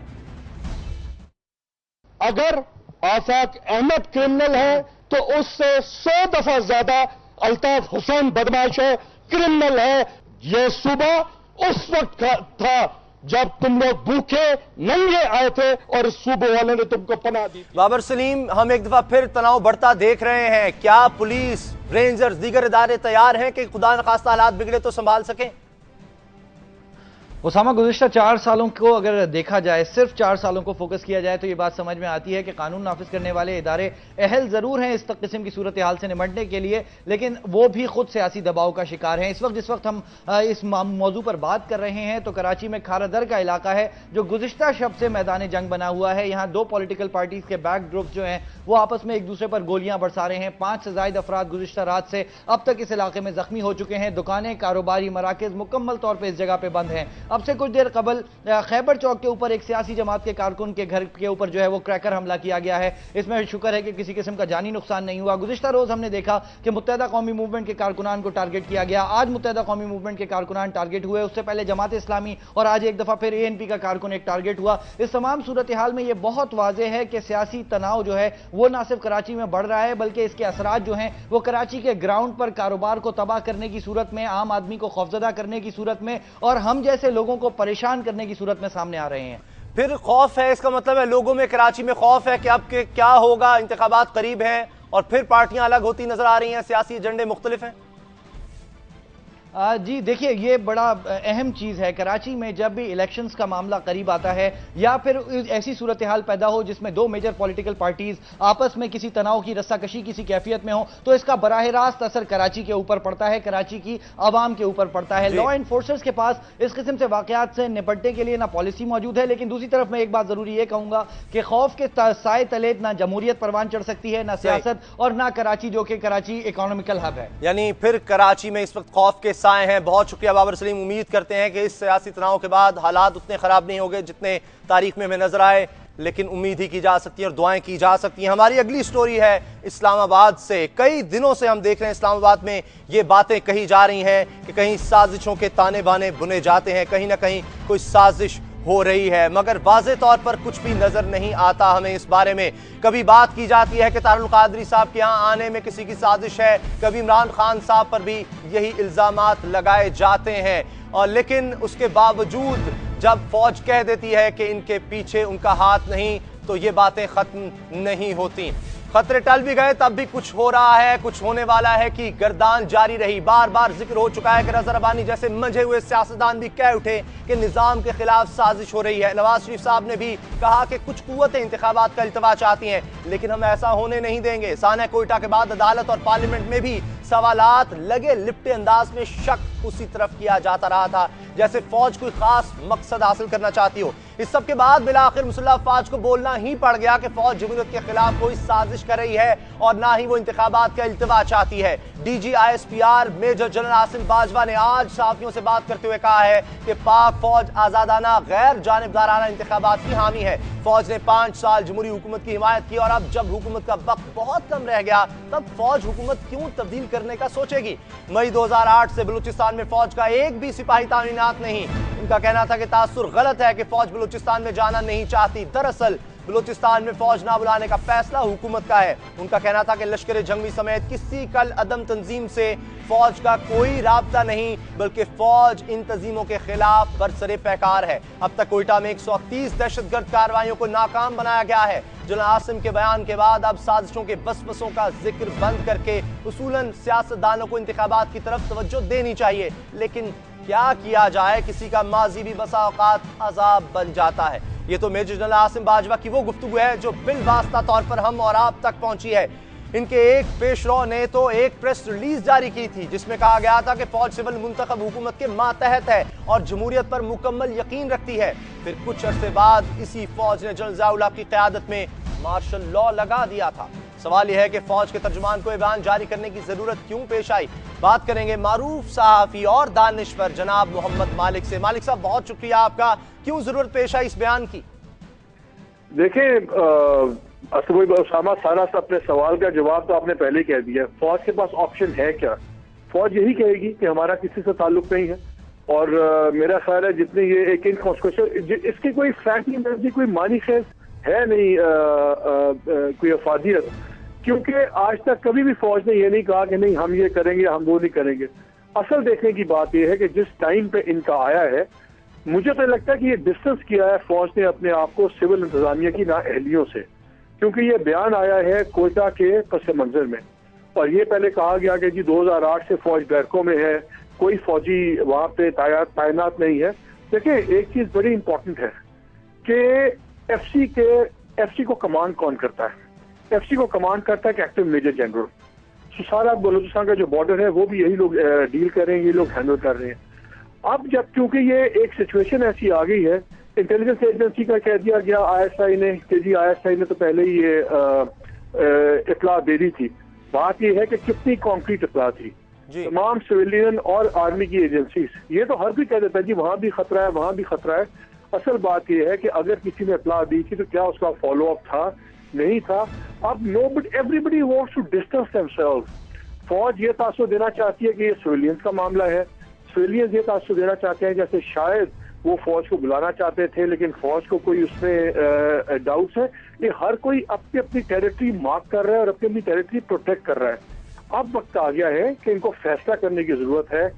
अगर आफाक अहमद क्रिमिनल है तो उससे 100 दफा ज्यादा अल्ताफ हुसैन बदमाश है, क्रिमिनल है। यह सुबह उस वक्त था जब तुम लोग भूखे नंगे आए थे और इस सूबे वाले ने तुमको पनाह दी। बाबर सलीम, हम एक दफा फिर तनाव बढ़ता देख रहे हैं। क्या पुलिस, रेंजर्स, दीगर इदारे तैयार हैं कि खुदा न खास्ता हालात बिगड़े तो संभाल सकें? उसामा, गुज़िश्ता 4 सालों को अगर देखा जाए, सिर्फ 4 सालों को फोकस किया जाए तो ये बात समझ में आती है कि कानून नाफिज करने वाले इदारे अहल जरूर हैं इस किस्म की सूरत हाल से निपटने के लिए, लेकिन वो भी खुद सियासी दबाव का शिकार हैं। जिस वक्त हम इस मौजू पर बात कर रहे हैं तो कराची में खारादर का इलाका है जो गुज़िश्ता शब से मैदान जंग बना हुआ है। यहाँ 2 पॉलिटिकल पार्टीज के बैक ग्रुप जो हैं वो आपस में एक दूसरे पर गोलियां बरसा रहे हैं। 5 से ज्यादा अफराद गुज़िश्ता रात से अब तक इस इलाके में जख्मी हो चुके हैं। दुकानें, कारोबारी मराकज मुकम्मल तौर पर इस जगह पर बंद हैं। अब से कुछ देर कबल खैबर चौक के ऊपर एक सियासी जमात के कारकुन के घर के ऊपर जो है वो क्रैकर हमला किया गया है। इसमें शुक्र है कि किसी किस्म का जानी नुकसान नहीं हुआ। गुज़िश्ता रोज हमने देखा कि मुत्तहिदा कौमी मूवमेंट के कारकुनान को टारगेट किया गया। आज मुत्तहिदा कौमी मूवमेंट के कारकुनान टारगेट हुए, उससे पहले जमात इस्लामी और आज एक दफा फिर ANP का कारकुन एक टारगेट हुआ। इस तमाम सूरत हाल में यह बहुत वाज़ेह है कि सियासी तनाव जो है वो ना सिर्फ कराची में बढ़ रहा है बल्कि इसके असरात जो हैं वो कराची के ग्राउंड पर कारोबार को तबाह करने की सूरत में, आम आदमी को खौफजदा करने की सूरत में और हम जैसे लोगों को परेशान करने की सूरत में सामने आ रहे हैं। फिर खौफ है, इसका मतलब है लोगों में कराची में खौफ है कि अब के क्या होगा, इंतखाबात करीब हैं और फिर पार्टियां अलग होती नजर आ रही हैं, सियासी एजेंडे मुख्तलिफ हैं। जी देखिए, ये बड़ा अहम चीज़ है। कराची में जब भी इलेक्शंस का मामला करीब आता है या फिर ऐसी सूरत हाल पैदा हो जिसमें 2 मेजर पॉलिटिकल पार्टीज आपस में किसी तनाव की रस्साकशी किसी कैफियत में हो तो इसका बराह रास्त असर कराची के ऊपर पड़ता है, कराची की आवाम के ऊपर पड़ता है। लॉ एनफोर्सर्स के पास इस किस्म से वाकयात से निपटने के लिए ना पॉलिसी मौजूद है, लेकिन दूसरी तरफ मैं एक बात जरूरी ये कहूंगा कि खौफ के साए तले ना जमहूरियत परवान चढ़ सकती है, ना सियासत और ना कराची जो कि कराची इकोनॉमिकल हब है। यानी फिर कराची में इस वक्त खौफ के साए हैं। बहुत शुक्रिया बाबर सलीम। उम्मीद करते हैं कि इस सियासी तनाव के बाद हालात उतने खराब नहीं होंगे जितने तारीख में हमें नजर आए, लेकिन उम्मीद ही की जा सकती है और दुआएं की जा सकती हैं। हमारी अगली स्टोरी है इस्लामाबाद से। कई दिनों से हम देख रहे हैं इस्लामाबाद में ये बातें कही जा रही हैं कि कहीं साजिशों के ताने बाने बुने जाते हैं, कहीं ना कहीं कोई साजिश हो रही है, मगर वाज़े तौर पर कुछ भी नजर नहीं आता हमें इस बारे में। कभी बात की जाती है कि तारुल कादरी साहब के यहाँ आने में किसी की साजिश है, कभी इमरान खान साहब पर भी यही इल्जामात लगाए जाते हैं, और लेकिन उसके बावजूद जब फौज कह देती है कि इनके पीछे उनका हाथ नहीं तो ये बातें खत्म नहीं होती। खतरे टल भी गए तब भी कुछ हो रहा है, कुछ होने वाला है कि गर्दान जारी रही। बार बार जिक्र हो चुका है कि रज़ा रब्बानी जैसे मंझे हुए सियासतदान भी कह उठे कि निजाम के खिलाफ साजिश हो रही है। नवाज शरीफ साहब ने भी कहा कि कुछ कुव्वतें इंतखाबात का इल्तवा चाहती हैं, लेकिन हम ऐसा होने नहीं देंगे। साना कोयटा के बाद अदालत और पार्लियामेंट में भी सवालात लगे लिपटे अंदाज में शक उसी तरफ किया जाता रहा था जैसे फौज कोई खास मकसद हासिल करना चाहती हो। इस सब के बाद बिलाखिर मुसल्लह अफवाज को बोलना ही पड़ गया कि फौज जमहूरियत के खिलाफ कोई साजिश कर रही है और ना ही वो इंतखाबात का इल्तवा चाहती है। DG ISPR major general Asim Bajwa ने आज सहाफियों से बात करते हुए कहा है कि पाक फौज आजादाना गैर जानिबदाराना इंतखाबात की हामी है। फौज ने 5 साल जमहूरी हुकूमत की हिमायत की और अब जब हुकूमत का वक्त बहुत कम रह गया तब फौज हुकूमत क्यों तब्दील करने का सोचेगी। मई 2008 से बलूचिस्तान में फौज का एक भी सिपाही तामीनात नहीं। उनका कहना था कि तासुर गलत है कि फौज बलूचिस्तान में जाना नहीं चाहती। दरअसल बलूचिस्तान में फौज ना बुलाने का फैसला हुकूमत का है। उनका कहना था कि लश्कर जंगी समेत किसी कल अदम तंजीम से फौज का कोई राब्ता नहीं, बल्कि फौज इन तंजीमों के खिलाफ बरसरे पैकार है। अब तक कोयटा में 130 दहशतगर्द कार्रवाइयों को नाकाम बनाया गया है। जनरल आसिम के बयान के बाद अब साजिशों के वसवसों का जिक्र बंद करके उसूलन सियासतदानों को इंतखाबात की तरफ तवज्जो देनी चाहिए, लेकिन क्या किया जाए, किसी का माजी भी बसा औकात अजाब बन जाता है। ये तो मेजर जनरल आसिम बाजवा की वो गुफ्तगू है जो बिलवास्ता तौर पर हम और आप तक पहुंची है। इनके एक पेशरो ने तो एक प्रेस रिलीज जारी की थी जिसमें कहा गया था कि फौज सिविल मुंतखब हुकूमत के मातहत है और जमहूरियत पर मुकम्मल यकीन रखती है। फिर कुछ अरसे बाद इसी फौज ने जनरल ज़िया-उल हक की क़यादत में मार्शल लॉ लगा दिया था। सवाल यह है कि फौज के तर्जुमान को बयान जारी करने की जरूरत क्यों पेश आई। बात करेंगे मारूफ सहाफी और दानिश्वर जनाब मोहम्मद मालिक से। मालिक साहब, बहुत शुक्रिया आपका। क्यों जरूरत पेश आई इस बयान की? देखें उसामा, सारा सा अपने सवाल का जवाब तो आपने पहले ही कह दिया। फौज के पास ऑप्शन है क्या? फौज यही कहेगी कि हमारा किसी से ताल्लुक नहीं है, और मेरा ख्याल है जितने ये एक इनकॉन्सिक्वेंशियल इसकी कोई फैक्ट नहीं, कोई मानी खेज है नहीं कोई अफादियत, क्योंकि आज तक कभी भी फौज ने ये नहीं कहा कि नहीं हम ये करेंगे, हम वो नहीं करेंगे। असल देखने की बात यह है कि जिस टाइम पे इनका आया है, मुझे तो लगता है कि ये डिस्टेंस किया है फौज ने अपने आप को सिविल इंतजामिया की नाअहलियों से, क्योंकि ये बयान आया है कोयटा के पस मंजर में, और ये पहले कहा गया कि जी 2008 से फौज बैरकों में है, कोई फौजी वहां पे तैनात नहीं है। देखिए एक चीज बड़ी इंपॉर्टेंट है कि एफसी को कमांड कौन करता है? एफसी को कमांड करता है एक्टिव मेजर जनरल। सारा बलूचिस्तान का जो बॉर्डर है वो भी यही लोग डील कर रहे हैं, ये लोग हैंडल कर रहे हैं। अब जब क्योंकि ये एक सिचुएशन ऐसी आ गई है, इंटेलिजेंस एजेंसी का कह दिया गया आईएसआई ने कि जी आईएसआई ने तो पहले ही ये इतला दे दी थी। बात ये है कि कितनी कॉन्क्रीट इतला थी। तमाम सिविलियन और आर्मी की एजेंसीज, ये तो हर कोई कह देता है जी वहां भी खतरा है, वहां भी खतरा है। असल बात यह है कि अगर किसी ने इतला दी थी तो क्या उसका फॉलो अप था? नहीं था। अब no but everybody wants to distance themselves. फौज ये तासुर देना चाहती है कि ये सिविलियंस का मामला है, सिविलियंस ये तासुर देना चाहते हैं जैसे शायद वो फौज को बुलाना चाहते थे लेकिन फौज को कोई उसमें डाउट्स है। ये हर कोई अपनी अपनी टेरिटरी मार्क कर रहा है और अपनी अपनी टेरिटरी प्रोटेक्ट कर रहा है। अब वक्त आ गया है कि इनको फैसला करने की जरूरत है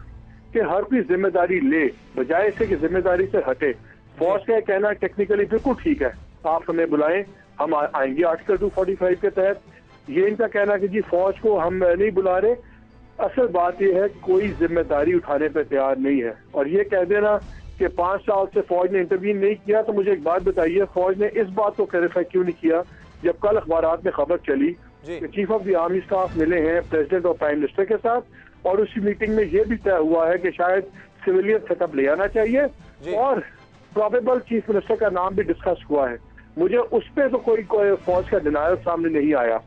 कि हर कोई जिम्मेदारी ले, बजाय से कि जिम्मेदारी से हटे। फौज का कहना टेक्निकली बिल्कुल ठीक है, आप हमें बुलाएं, हम आएंगे आर्टिकल 245 के तहत। ये इनका कहना कि जी फौज को हम नहीं बुला रहे। असल बात यह है कोई जिम्मेदारी उठाने पर तैयार नहीं है। और ये कह देना कि 5 साल से फौज ने इंटरवीन नहीं किया, तो मुझे एक बात बताइए, फौज ने इस बात को क्लैरिफाई क्यों नहीं किया जब कल अखबारात में खबर चली कि chief of the army staff मिले हैं प्रेसिडेंट और प्राइम मिनिस्टर के साथ, और उसी मीटिंग में यह भी तय हुआ है कि शायद सिविलियन सेटअप ले आना चाहिए और प्रोबेबल चीफ मिनिस्टर का नाम भी डिस्कस हुआ है। मुझे उस पर तो कोई फौज का डिनायल सामने नहीं आया।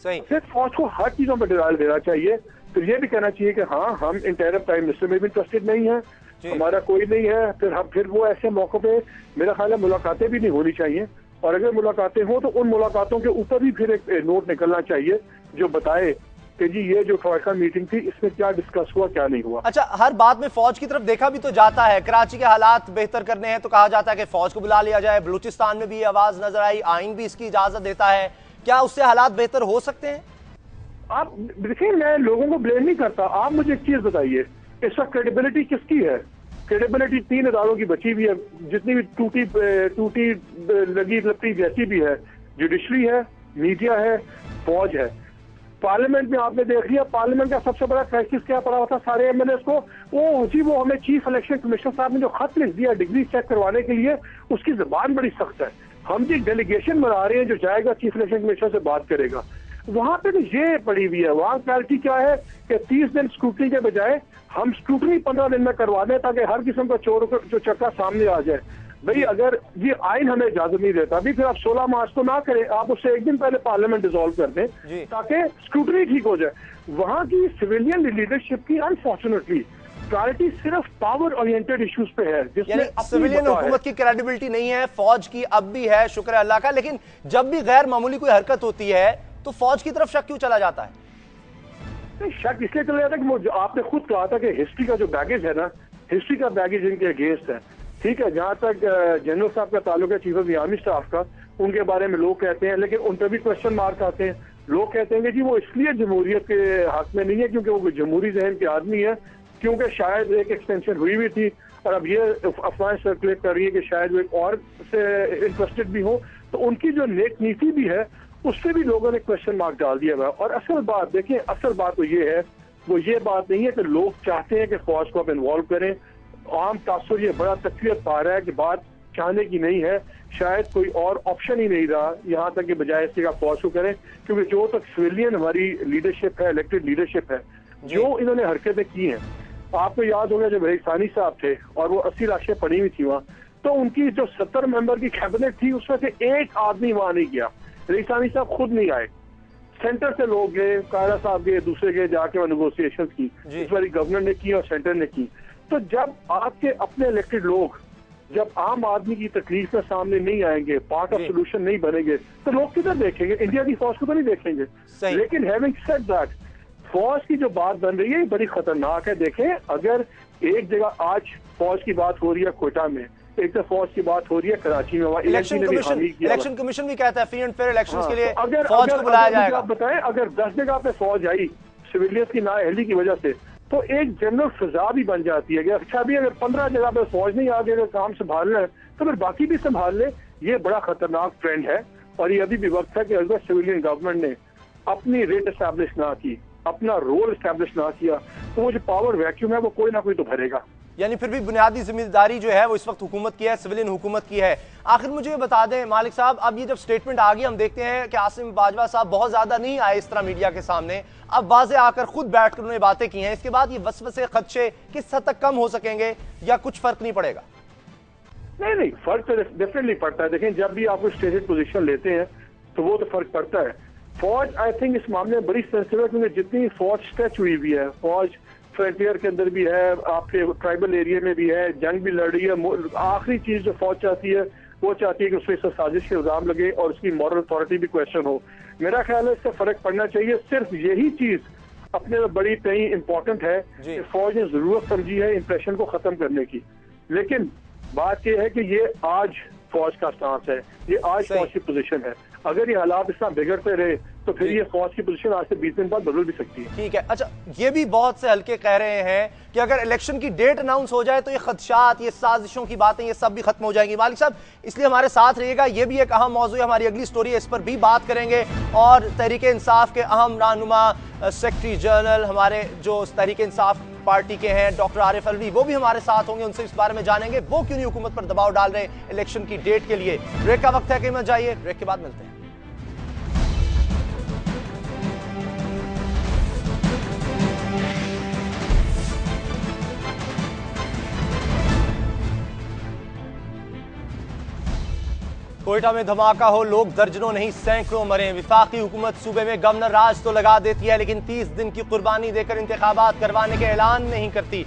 सही, सिर्फ फौज को हर चीजों पर डिनायल देना चाहिए। तो ये भी कहना चाहिए कि हाँ हम इंटरिम प्राइम मिनिस्टर में भी इंटरेस्टेड नहीं है, हमारा कोई नहीं है। फिर वो ऐसे मौकों पे मेरा ख्याल है मुलाकातें भी नहीं होनी चाहिए, और अगर मुलाकातें हो तो उन मुलाकातों के ऊपर भी फिर एक नोट निकलना चाहिए जो बताए कि जी ये जो फौज मीटिंग थी इसमें क्या डिस्कस हुआ, क्या नहीं हुआ। अच्छा, हर बात में फौज की तरफ देखा भी तो जाता है। कराची के हालात बेहतर करने हैं तो कहा जाता है कि फौज को बुला लिया जाए। बलूचिस्तान में भी आवाज नजर आई, आइन भी इसकी इजाजत देता है। क्या उससे हालात बेहतर हो सकते हैं? आप देखिए, मैं लोगों को ब्लेम नहीं करता। आप मुझे एक चीज बताइए, इस वक्त क्रेडिबिलिटी किसकी है? क्रेडिबिलिटी 3 इदारों की बची हुई है, जितनी भी टूटी लगी लपटी जैसी भी है। जुडिशरी है, मीडिया है, फौज है। पार्लियामेंट में आपने देख लिया, पार्लियामेंट का सबसे बड़ा क्राइसिस क्या पड़ा हुआ था सारे एमएलए को? वो हमें चीफ इलेक्शन कमिश्नर साहब ने जो खत लिख दिया डिग्री चेक करवाने के लिए, उसकी जुबान बड़ी सख्त है। हम जी डेलीगेशन बना रहे हैं जो जाएगा चीफ इलेक्शन कमिश्नर से बात करेगा, वहां पे तो ये पड़ी हुई है। वहां क्लैरिटी क्या है कि 30 दिन स्क्रूटनी के बजाय हम स्क्रूटनी 15 दिन में करवा दें ताकि हर किस्म का चोर जो चक्का सामने आ जाए। भाई अगर ये आइन हमें इजाजत नहीं देता भी, फिर आप 16 मार्च को ना करें, आप उससे एक दिन पहले पार्लियामेंट डिसॉल्व कर दें ताकि स्क्रूटनी ठीक हो जाए। वहां की सिविलियन लीडरशिप की अनफॉर्चुनेटली प्रायोरिटी सिर्फ पावर ओरिएंटेड इश्यूज पे है, जिसमें सिविलियन हुकूमत की क्रेडिबिलिटी नहीं है। फौज की अब भी है, शुक्र है अल्लाह का, लेकिन जब भी गैर मामूली कोई हरकत होती है तो फौज की तरफ शक क्यों चला जाता है? शक इसलिए चला जाता है कि आपने खुद कहा था कि हिस्ट्री का जो बैगेज है ना, हिस्ट्री का बैगेज इनके अगेंस्ट है। ठीक है, जहां तक जनरल साहब का ताल्लुक है chief of the army staff का, उनके बारे में लोग कहते हैं, लेकिन उन पर भी क्वेश्चन मार्क आते हैं। लोग कहते हैं कि जी वो इसलिए जमहूरियत के हक में नहीं है क्योंकि वो जमहूरी जहन के आदमी है, क्योंकि शायद एक एक्सटेंशन हुई हुई थी और अब ये अफवाहें सर्कुलेट कर रही है कि शायद वो एक और से इंटरेस्टेड भी हो। तो उनकी जो नेक नीति भी है उससे भी लोगों ने क्वेश्चन मार्क डाल दिया हुआ। और असल बात देखिए, असल बात तो ये है, वो ये बात नहीं है कि लोग चाहते हैं कि फौज को आप इन्वॉल्व करें। आम तासुर ये बड़ा तकलीफ पा रहा है कि बात चाहने की नहीं है, शायद कोई और ऑप्शन ही नहीं रहा यहाँ तक कि बजाय इसके का फौज को करें, क्योंकि जो तक सिविलियन हमारी लीडरशिप है, इलेक्टेड लीडरशिप है, जो इन्होंने हरकतें की हैं। आपको याद होगा जब रेगिस्तानी साहब थे और वो 80 लाशें पड़ी हुई थी वहाँ, तो उनकी जो 70 मेंबर की कैबिनेट थी उसमें से एक आदमी वहां नहीं गया। रेगिस्तानी साहब खुद नहीं आए, सेंटर से लोग गए, कायरा साहब गए, दूसरे गए, जाके वो नेगोशिएशन की, इस बारी गवर्नर ने की और सेंटर ने की। तो जब आपके अपने इलेक्टेड लोग जब आम आदमी की तकलीफ में सामने नहीं आएंगे, पार्ट ऑफ सोल्यूशन नहीं बनेंगे, तो लोग किधर देखेंगे? इंडिया की फौज को तो नहीं देखेंगे। लेकिन हैविंग सेड दैट, फौज की जो बात बन रही है ये बड़ी खतरनाक है। देखें, अगर एक जगह आज फौज की बात हो रही है कोयटा में, एक तो फौज की बात हो रही है कराची में, इलेक्शन कमीशन भी कहता है फ्री एंड फेयर इलेक्शंस के लिए अगर फौज को बुलाया जाएगा। आप बताएं, अगर 10 जगह पे फौज आई सिविलियंस की नाअहली की वजह से, तो एक जनरल फिजा भी बन जाती है कि अच्छा भी अगर 15 जगह पे फौज नहीं आगे अगर काम संभालना है तो फिर बाकी भी संभाल ले। ये बड़ा खतरनाक ट्रेंड है और ये अभी भी वक्त है कि अगर सिविलियन गवर्नमेंट ने अपनी रेट एस्टैब्लिश ना की, अपना रोल एस्टैब्लिश ना किया, तो वो जो पावर वैक्यूम है वो कोई ना कोई तो भरेगा। यानी फिर भी बुनियादी जिम्मेदारी जो है वो इस वक्त हुकूमत की है, सिविलियन हुकूमत की है। आखिर मुझे ये बता दें मालिक साहब, अब ये जब स्टेटमेंट आ गई, हम देखते हैं कि आसिम बाजवा साहब बहुत ज्यादा नहीं आए इस तरह मीडिया के सामने, अब वाज़े आकर खुद बैठकर उन्होंने बातें की हैं। इसके बाद ये वसवसे खदशे किस हद तक कम हो सकेंगे या कुछ फर्क नहीं पड़ेगा? नहीं, फर्क तो डेफिनेटली पड़ता है। देखें, जब भी आप स्टेटेड पोजीशन लेते हैं तो वो तो फर्क पड़ता है। फौज आई थिंक इस मामले में बड़ी सेंसिटिव है, क्योंकि जितनी फौज स्ट्रेच हुई हुई है, फौज फ्रंटियर के अंदर भी है, आपके ट्राइबल एरिया में भी है, जंग भी लड़ रही है। आखिरी चीज जो फौज चाहती है वो चाहती है कि उसमें इस साजिश के इल्जाम लगे और उसकी मॉरल अथॉरिटी भी क्वेश्चन हो। मेरा ख्याल है इससे फर्क पड़ना चाहिए। सिर्फ यही चीज अपने में बड़ी कहीं इंपॉर्टेंट है कि फौज ने जरूरत समझी है इंप्रेशन को खत्म करने की। लेकिन बात यह है कि ये आज फौज का स्टांस है, ये आज फौज की पोजीशन है। अगर ये हालात इस तरह बिगड़ते रहे तो फिर ये फौज की पोजीशन आज से 20 दिन बाद बदल भी सकती है। ठीक है। अच्छा, ये भी बहुत से हल्के कह रहे हैं कि अगर इलेक्शन की डेट अनाउंस हो जाए तो ये खदशात, ये साजिशों की बातें, ये सब भी खत्म हो जाएंगी। मालिक साहब, इसलिए हमारे साथ रहिएगा, ये भी एक अहम मौजू है, हमारी अगली स्टोरी है, इस पर भी बात करेंगे। और तहरीक इंसाफ के अहम रहनुमा सेक्रेटरी जनरल हमारे जो तहरीक इंसाफ पार्टी के हैं डॉक्टर आरिफ अलवी, वो भी हमारे साथ होंगे, उनसे इस बारे में जानेंगे वो क्यों नहीं हुकूमत पर दबाव डाल रहे इलेक्शन की डेट के लिए। ब्रेक का वक्त है, कहीं मत जाइए, ब्रेक के बाद मिलते हैं। कोयटा में धमाका हो, लोग दर्जनों नहीं सैकड़ों मरे। विफाकी हुकूमत सूबे में गवर्नर राज तो लगा देती है, लेकिन 30 दिन की कुर्बानी देकर इंतखाबात करवाने के ऐलान नहीं करती।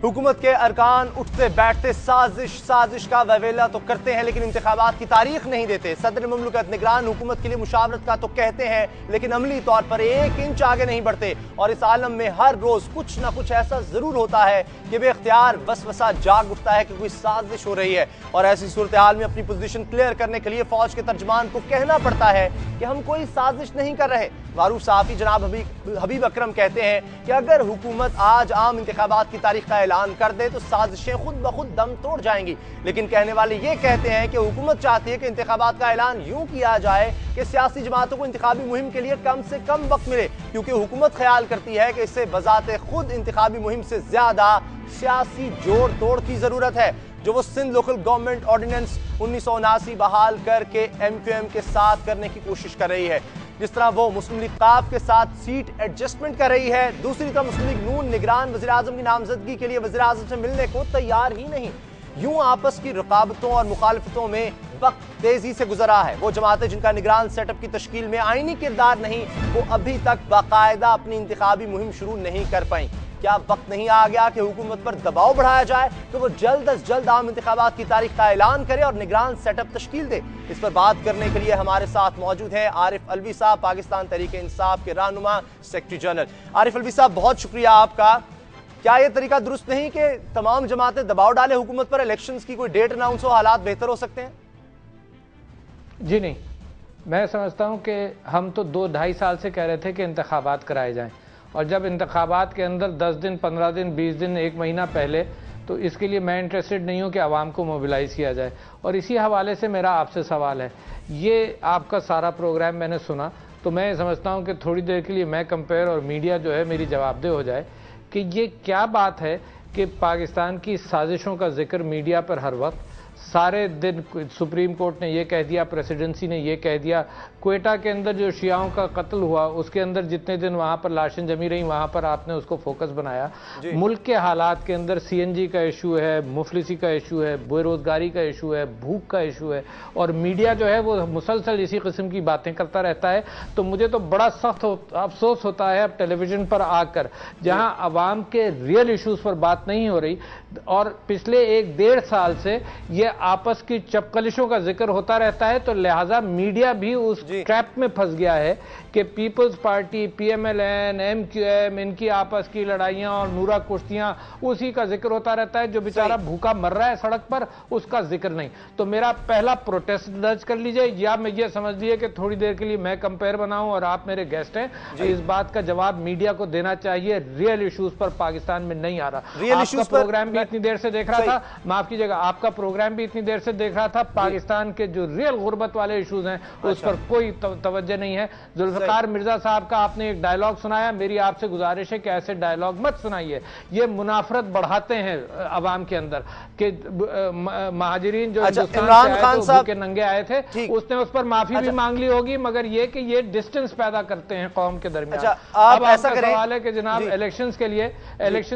हुकूमत के अरकान उठते बैठते साजिश का ववेला तो करते हैं, लेकिन इंतखाबात की तारीख नहीं देते। सदर मुमलिकत निगरान हुकूमत के लिए मुशावरत का तो कहते हैं, लेकिन अमली तौर पर 1 इंच आगे नहीं बढ़ते। और इस आलम में हर रोज कुछ ना कुछ ऐसा जरूर होता है कि बेख्तियार वसवसा जाग उठता है कि कोई साजिश हो रही है। और ऐसी सूरत हाल में अपनी पोजीशन क्लियर करने के लिए फौज के तर्जमान को कहना पड़ता है कि हम कोई साजिश नहीं कर रहे। मारूफ सहाफी जनाब हबीब अकरम कहते हैं कि अगर हुकूमत आज आम इंतखाबात की तारीख का ऐलान कर दे तो साजिशें खुद ब खुद दम तोड़ जाएंगी। लेकिन कहने वाले ये कहते हैं कि हुकूमत चाहती है कि इंतखाबात का ऐलान यूं किया जाए कि सियासी जमातों को इंतखाबी मुहिम के लिए कम से कम वक्त मिले, क्योंकि हुकूमत ख्याल करती है कि इससे बजाते खुद इंतखाबी मुहिम से ज्यादा सियासी जोड़ तोड़ की जरूरत है, जो वो सिंध लोकल गवर्नमेंट ऑर्डिनेंस 1979 बहाल करके MQM के साथ करने की कोशिश कर रही है। जिस तरह वो मुस्लिम लीग काफ के साथ सीट एडजस्टमेंट कर रही है, दूसरी तरफ मुस्लिम लीग नून निगरान वज़ीर आज़म की नामजदगी के लिए वज़ीर आज़म से मिलने को तैयार ही नहीं। यूं आपस की रकाबतों और मुखालफतों में वक्त तेजी से गुजरा है। वो जमातें जिनका निगरान सेटअप की तश्कील में आईनी किरदार नहीं, वो अभी तक बाकायदा अपनी इंतखाबी मुहिम शुरू नहीं कर पाई। क्या वक्त नहीं आ गया कि हुकूमत पर दबाव बढ़ाया जाए तो वो जल्द अज जल्द आम इंतखाबात की तारीख का ऐलान करे और निगरान सेटअप तश्कील दे? इस पर बात करने के लिए हमारे साथ मौजूद हैं आरिफ अलवी साहब, पाकिस्तान तहरीक इंसाफ के रहनुमा सेक्रेटरी जनरल। आरिफ अलवी साहब, बहुत शुक्रिया आपका। क्या यह तरीका दुरुस्त नहीं कि तमाम जमातें दबाव डाले हुकूमत पर, इलेक्शंस की कोई डेट अनाउंस हो, हालात बेहतर हो सकते हैं? जी नहीं, मैं समझता हूं कि हम तो 2-2.5 साल से कह रहे थे कि इंतखाबात कराए जाएं, और जब इंतखाबात के अंदर 10 दिन, 15 दिन, 20 दिन, 1 महीना पहले, तो इसके लिए मैं इंटरेस्टेड नहीं हूं कि आवाम को मोबिलाइज किया जाए। और इसी हवाले से मेरा आपसे सवाल है, ये आपका सारा प्रोग्राम मैंने सुना, तो मैं समझता हूं कि थोड़ी देर के लिए मैं कंपेयर और मीडिया जो है मेरी जवाबदेह हो जाए कि ये क्या बात है कि पाकिस्तान की साजिशों का जिक्र मीडिया पर हर वक्त, सारे दिन सुप्रीम कोर्ट ने यह कह दिया, प्रेसिडेंसी ने यह कह दिया, क्वेटा के अंदर जो शियाओं का कत्ल हुआ उसके अंदर जितने दिन वहां पर लाशें जमी रही वहां पर आपने उसको फोकस बनाया। मुल्क के हालात के अंदर CNG का इशू है, मुफलिसी का इशू है, बेरोजगारी का इशू है, भूख का इशू है, और मीडिया जो है वो मुसलसल इसी किस्म की बातें करता रहता है। तो मुझे तो बड़ा सख्त अफसोस होता है अब टेलीविजन पर आकर, जहां आवाम के रियल इशूज पर बात नहीं हो रही, और पिछले 1-1.5 साल से ये आपस की चपकलिशों का जिक्र होता रहता है, तो लिहाजा मीडिया भी उस ट्रैप में फंस गया है कि पीपल्स पार्टी, PMLN, MQM, इनकी आपस की लड़ाइयां और नूरा कुश्तियां, उसी का जिक्र होता रहता है। जो बेचारा भूखा मर रहा है सड़क पर, उसका जिक्र नहीं। तो मेरा पहला प्रोटेस्ट दर्ज कर लीजिए, या मैं ये समझ लिए कि थोड़ी देर के लिए मैं कंपेयर बनाऊं और आप मेरे गेस्ट हैं। इस बात का जवाब मीडिया को देना चाहिए। रियल इश्यूज पर पाकिस्तान में नहीं आ रहा। रियल इश्यूज पर प्रोग्राम भी इतनी देर से देख रहा था, माफ कीजिएगा, आपका प्रोग्राम भी इतनी देर से देख रहा था। पाकिस्तान के जो रियल गुर्बत वाले इश्यूज हैं उस पर कोई तवज्जो नहीं है। जुल्फिकार मिर्जा साहब का आपने एक डायलॉग सुनाया, मेरी आपसे गुजारिश है कि ऐसे डायलॉग मत सुनाइए, ये मुनाफरत बढ़ाते हैं अवाम के अंदर। कि महाजिरीन जो हिंदुस्तान से के नंगे आए थे, उसने उस पर माफी भी मांग ली होगी, मगर ये कि ये डिस्टेंस पैदा करते हैं कौम के दरमियान। अब ऐसा सवाल है कि जनाब इलेक्शंस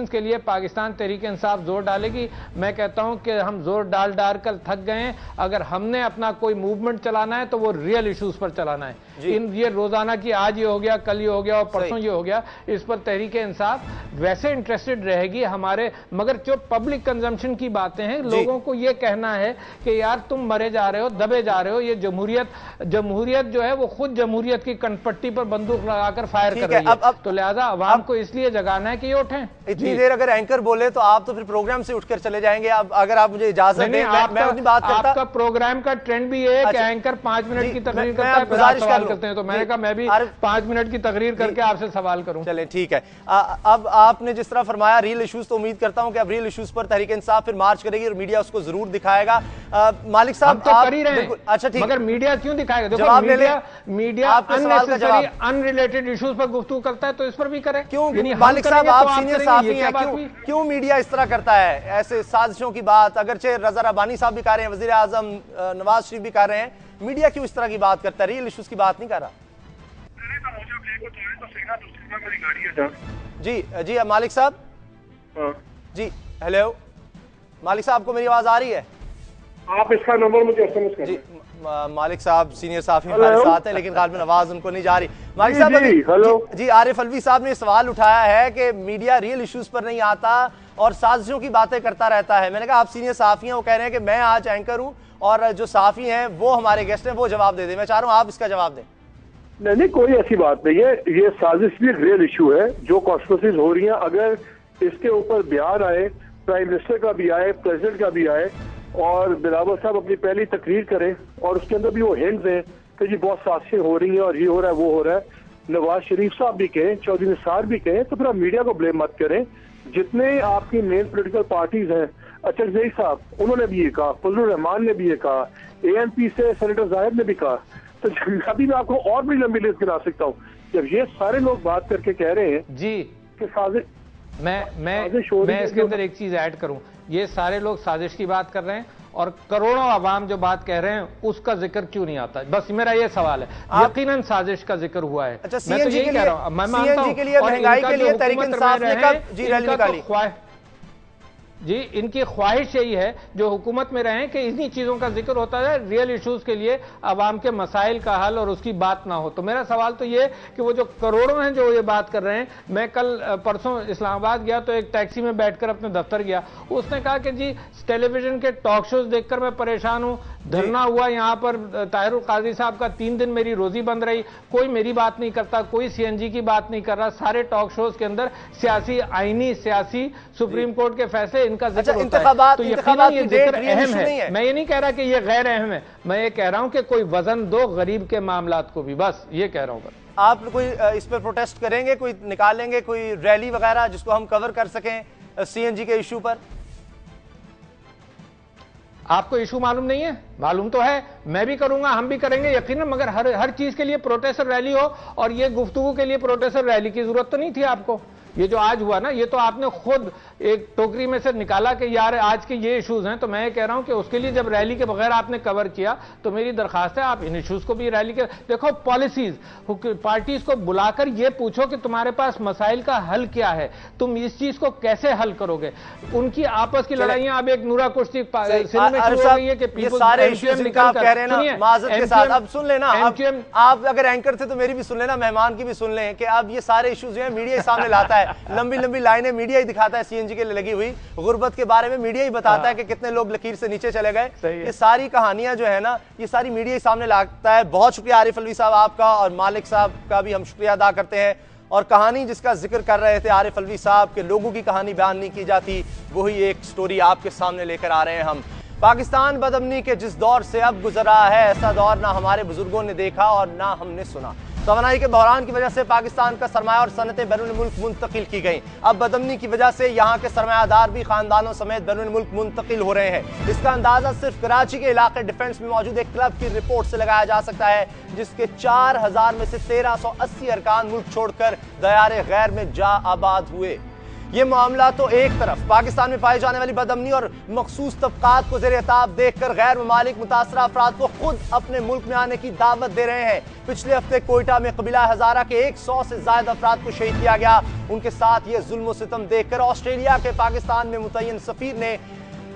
के लिए पाकिस्तान तहरीक इंसाफ जोर डालेगी। मैं कहता हूं कि हम जोर डाल कर थक गए हैं। अगर हमने अपना कोई मूवमेंट चलाना है तो वो रियल इश्यूज पर चलाना है। ये रोजाना की आज ये हो गया, कल ये हो गया और परसों ये हो गया, इस पर तहरीक इंसाफ वैसे इंटरेस्टेड रहेगी हमारे। मगर जो पब्लिक कंजम्पशन की बातें हैं, लोगों को ये कहना है कि यार तुम मरे जा रहे हो, दबे जा रहे हो। ये जमहूरियत जो है वो खुद जमहूरियत की कंठपट्टी पर बंदूक लगाकर फायर कर रही है। तो लिहाजा अवाम को इसलिए जगाना है कि ये उठें। इतनी देर अगर एंकर बोले तो आप तो फिर प्रोग्राम से उठकर चले जाएंगे। अगर आप मुझे इजाजत दें, मैं अपनी बात करता। आपका प्रोग्राम का ट्रेंड भी है कि एंकर 5 मिनट की तकरीर करता है, सवाल करते हैं। तो मैंने कहा मैं भी 5 मिनट की तकरीर करके आपसे सवाल करूं। चलें ठीक है। अब आपने जिस तरह फरमाया रियल इश्यूज, तो उम्मीद करता हूं कि अब रियल इश्यूज पर तहरीक इंसाफ फिर मार्च करेगी और मीडिया उसको जरूर दिखाएगा। मालिक साहब तो कर ही रहे हैं। अच्छा ठीक, मगर मीडिया क्यों दिखाएगा? देखो मीडिया अननेसेसरी अनरिलेटेड इश्यूज पर गुफ्तगू करता है, तो इस पर भी करें। क्यों मालिक साहब, आप सीनियर साफी हैं, क्यों मीडिया इस तरह करता है? ऐसे साजिशों की बात अगरचे रजा रब्बानी साहब भी कर रहे हैं, वजीर आजम नवाज शरीफ भी कर रहे हैं, मीडिया क्यों इस तरह की बात करता है? रियल इश्यूज की बात नहीं कर रहा। जी मालिक साहब। जी हेलो मालिक साहब, आपको मेरी आवाज आ रही है? आप इसका नंबर मुझे SMS करें। जी मालिक साहब सीनियर साफी हमारे साथ हैं, लेकिन गालिबन आवाज उनको नहीं जा रही। मालिक साहब जी आरिफ अलवी साहब ने सवाल उठाया है कि मीडिया रियल इश्यूज पर नहीं आता और साजिशों की बातें करता रहता है। मैंने कहा आप सीनियर साफी हैं, वो कह रहे हैं कि मैं आज एंकर हूं और जो साफी हैं वो हमारे गेस्ट हैं, वो जवाब दे दें। मैं चाह रहा हूं आप इसका जवाब दें। नहीं, कोई ऐसी बात नहीं है। ये साजिश भी रियल इशू है। जो कॉन्स्पिरेसीज हो रही हैं, अगर इसके ऊपर बयान आए, प्राइम मिनिस्टर का भी आए, प्रेसिडेंट का भी आए, और बिलावल साहब अपनी पहली तकरीर करें और उसके अंदर भी वो हिंट्स हैं कि जी बहुत साजिशें हो रही हैं और ये हो रहा है, वो हो रहा है, नवाज शरीफ साहब भी कहें, चौधरी निसार भी कहें, तो फिर आप मीडिया को ब्लेम मत करें। जितने आपकी मेन पॉलिटिकल पार्टीज हैं, अचरजई साहब उन्होंने भी ये कहा, फजलुर रहमान ने भी ये कहा, ANP से सेनेटर जाहिद ने भी कहा, तो अभी मैं आपको और भी लंबी लिस्ट गिना सकता हूँ। जब ये सारे लोग बात करके कह रहे हैं जी कि साजिश, मैं इसके अंदर एक चीज ऐड करूं, ये सारे लोग साजिश की बात कर रहे हैं और करोड़ों आवाम जो बात कह रहे हैं उसका जिक्र क्यों नहीं आता? बस मेरा ये सवाल है। यकीनन साजिश का जिक्र हुआ है। अच्छा, मैं तो यही कह रहा हूं, मैं मानता हूं के लिए महंगाई के लिए तहरीक इंसाफ ने कब जी रैली निकाली? जी इनकी ख्वाहिश यही है जो हुकूमत में रहें कि इन्हीं चीजों का जिक्र होता है, रियल इश्यूज के लिए आवाम के मसाइल का हल और उसकी बात ना हो। तो मेरा सवाल तो ये कि वो जो करोड़ों हैं जो ये बात कर रहे हैं, मैं कल परसों इस्लामाबाद गया तो एक टैक्सी में बैठकर अपने दफ्तर गया, उसने कहा कि जी टेलीविजन के टॉक शोज देखकर मैं परेशान हूं, धरना हुआ यहाँ पर ताहिरुल काजी साहब का, 3 दिन मेरी रोजी बंद रही, कोई मेरी बात नहीं करता, कोई CNG की बात नहीं कर रहा, सारे टॉक शोज के अंदर सियासी आईनी सियासी सुप्रीम कोर्ट के फैसले इनका जिक्र होता है। तो यकीनन ये जिक्र अहम है। मैं ये नहीं कह रहा कि ये गैर अहम है, मैं ये कह रहा हूं कि कोई वजन दो गरीब के मामलात को भी, बस ये कह रहा हूं। आप कोई इस पर प्रोटेस्ट करेंगे, कोई निकालेंगे, कोई रैली वगैरह जिसको हम कवर कर सकें CNG के इशू पर? आपको इशू मालूम नहीं है? मालूम तो है, मैं भी करूंगा, हम भी करेंगे यकीनन, मगर हर चीज के लिए प्रोटेस्ट रैली हो और ये गुफ्तगू के लिए प्रोटेस्ट रैली की जरूरत तो नहीं थी आपको। ये जो आज हुआ ना, ये तो आपने खुद एक टोकरी में से निकाला कि यार आज के ये इश्यूज हैं, तो मैं ये कह रहा हूं कि उसके लिए जब रैली के बगैर आपने कवर किया तो मेरी दरखास्त है आप इन इश्यूज को भी रैली के देखो। पॉलिसीज पार्टीज को बुलाकर ये पूछो कि तुम्हारे पास मसाइल का हल क्या है, तुम इस चीज को कैसे हल करोगे। उनकी आपस की लड़ाइयां अब एक नूरा कुश्ती सिंध में शुरू हो गई है कि सारे इश्यूज निकाल कह रहे हैं ना, माजरत के साथ अब सुन लेना, आप अगर एंकर थे तो मेरी भी सुन लेना, मेहमान की भी सुन लें कि अब ये सारे इश्यूज जो है मीडिया ही सामने लाता है, लंबी लंबी लाइनें मीडिया ही दिखाता है, सीएनजी के लिए लगी हुई गुर्बत के बारे में मीडिया ही बताता है कि कितने लोग लकीर से नीचे चले गए। ये सारी कहानियां जो है ना, ये सारी मीडिया ही सामने लाता है। बहुत शुक्रिया आरिफ अलवी साहब आपका, और मालिक साहब का भी हम शुक्रिया अदा करते हैं। और कहानी जिसका जिक्र कर रहे थे आरिफ अलवी साहब के, लोगों की कहानी बयान नहीं की जाती, वही एक स्टोरी आपके सामने लेकर आ रहे हैं हम। पाकिस्तान बदअमनी के जिस दौर से अब गुजर रहा है, ऐसा दौर ना हमारे बुजुर्गों ने देखा और ना हमने सुना। तवानाई के बहरान की वजह से पाकिस्तान का सरमाया और सनतें बैरून मुल्क मुंतकिल की गई। अब बदअमनी की वजह से यहाँ के सरमायादार भी खानदानों समेत बैरून मुल्क मुंतकिल हो रहे हैं। इसका अंदाजा सिर्फ कराची के इलाके डिफेंस में मौजूद एक क्लब की रिपोर्ट से लगाया जा सकता है, जिसके 4000 में से 1380 अरकान मुल्क छोड़कर दयारे गैर में जा आबाद हुए। ये मामला तो एक तरफ पाकिस्तान में पाई जाने वाली बदअमनी और मखसूस तबकात को ज़ेर एताब देखकर गैर ममालिक मुतासरा अफराद को खुद अपने मुल्क में आने की दावत दे रहे हैं। पिछले हफ्ते कोयटा में कबीला हजारा के 100 से ज्यादा अफराद को शहीद किया गया। उनके साथ ये जुल्म सितम देखकर ऑस्ट्रेलिया के पाकिस्तान में मुतय्यन सफीर ने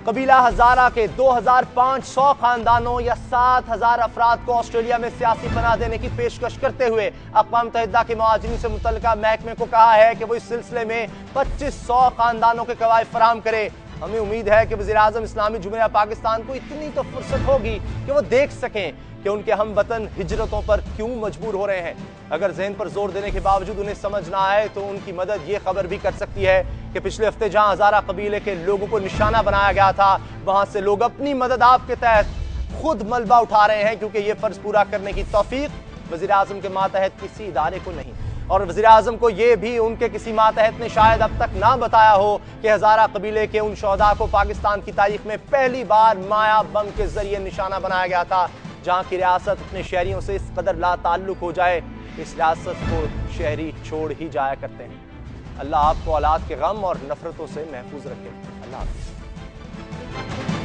कबीला हजारा के 2500 खानदानों या 7000 अफराद को ऑस्ट्रेलिया में सियासी पनाह देने की पेशकश करते हुए अक़वाम मुत्तहिदा के मुहाजिरीन से मुतल्लिका महकमे को कहा है कि वो इस सिलसिले में 2500 खानदानों के कवायद फराहम करे। हमें उम्मीद है कि वज़ीर-ए-आज़म इस्लामी जुम्हूरिया पाकिस्तान को इतनी तो फुर्सत होगी कि वो देख सकें कि उनके हम वतन हिजरतों पर क्यों मजबूर हो रहे हैं। अगर ज़हन पर जोर देने के बावजूद उन्हें समझ ना आए तो उनकी मदद ये खबर भी कर सकती है कि पिछले हफ्ते जहां हजारा कबीले के लोगों को निशाना बनाया गया था, वहां से लोग अपनी मदद आपके तहत खुद मलबा उठा रहे हैं, क्योंकि ये फर्ज पूरा करने की तौफीक वज़ीर-ए-आज़म के मातहत किसी इदारे को नहीं। और वज़ीर-ए-आज़म को ये भी उनके किसी मातहत ने शायद अब तक ना बताया हो कि हजारा कबीले के उन शोहदा को पाकिस्तान की तारीख में पहली बार माया बम के जरिए निशाना बनाया गया था। जहाँ की रियासत अपने शहरियों से इस कदर ला ताल्लुक हो जाए, इस रियासत को शहरी छोड़ ही जाया करते हैं। अल्लाह आपको औलाद के गम और नफरतों से महफूज रखे। अल्लाह हाफ़िज़।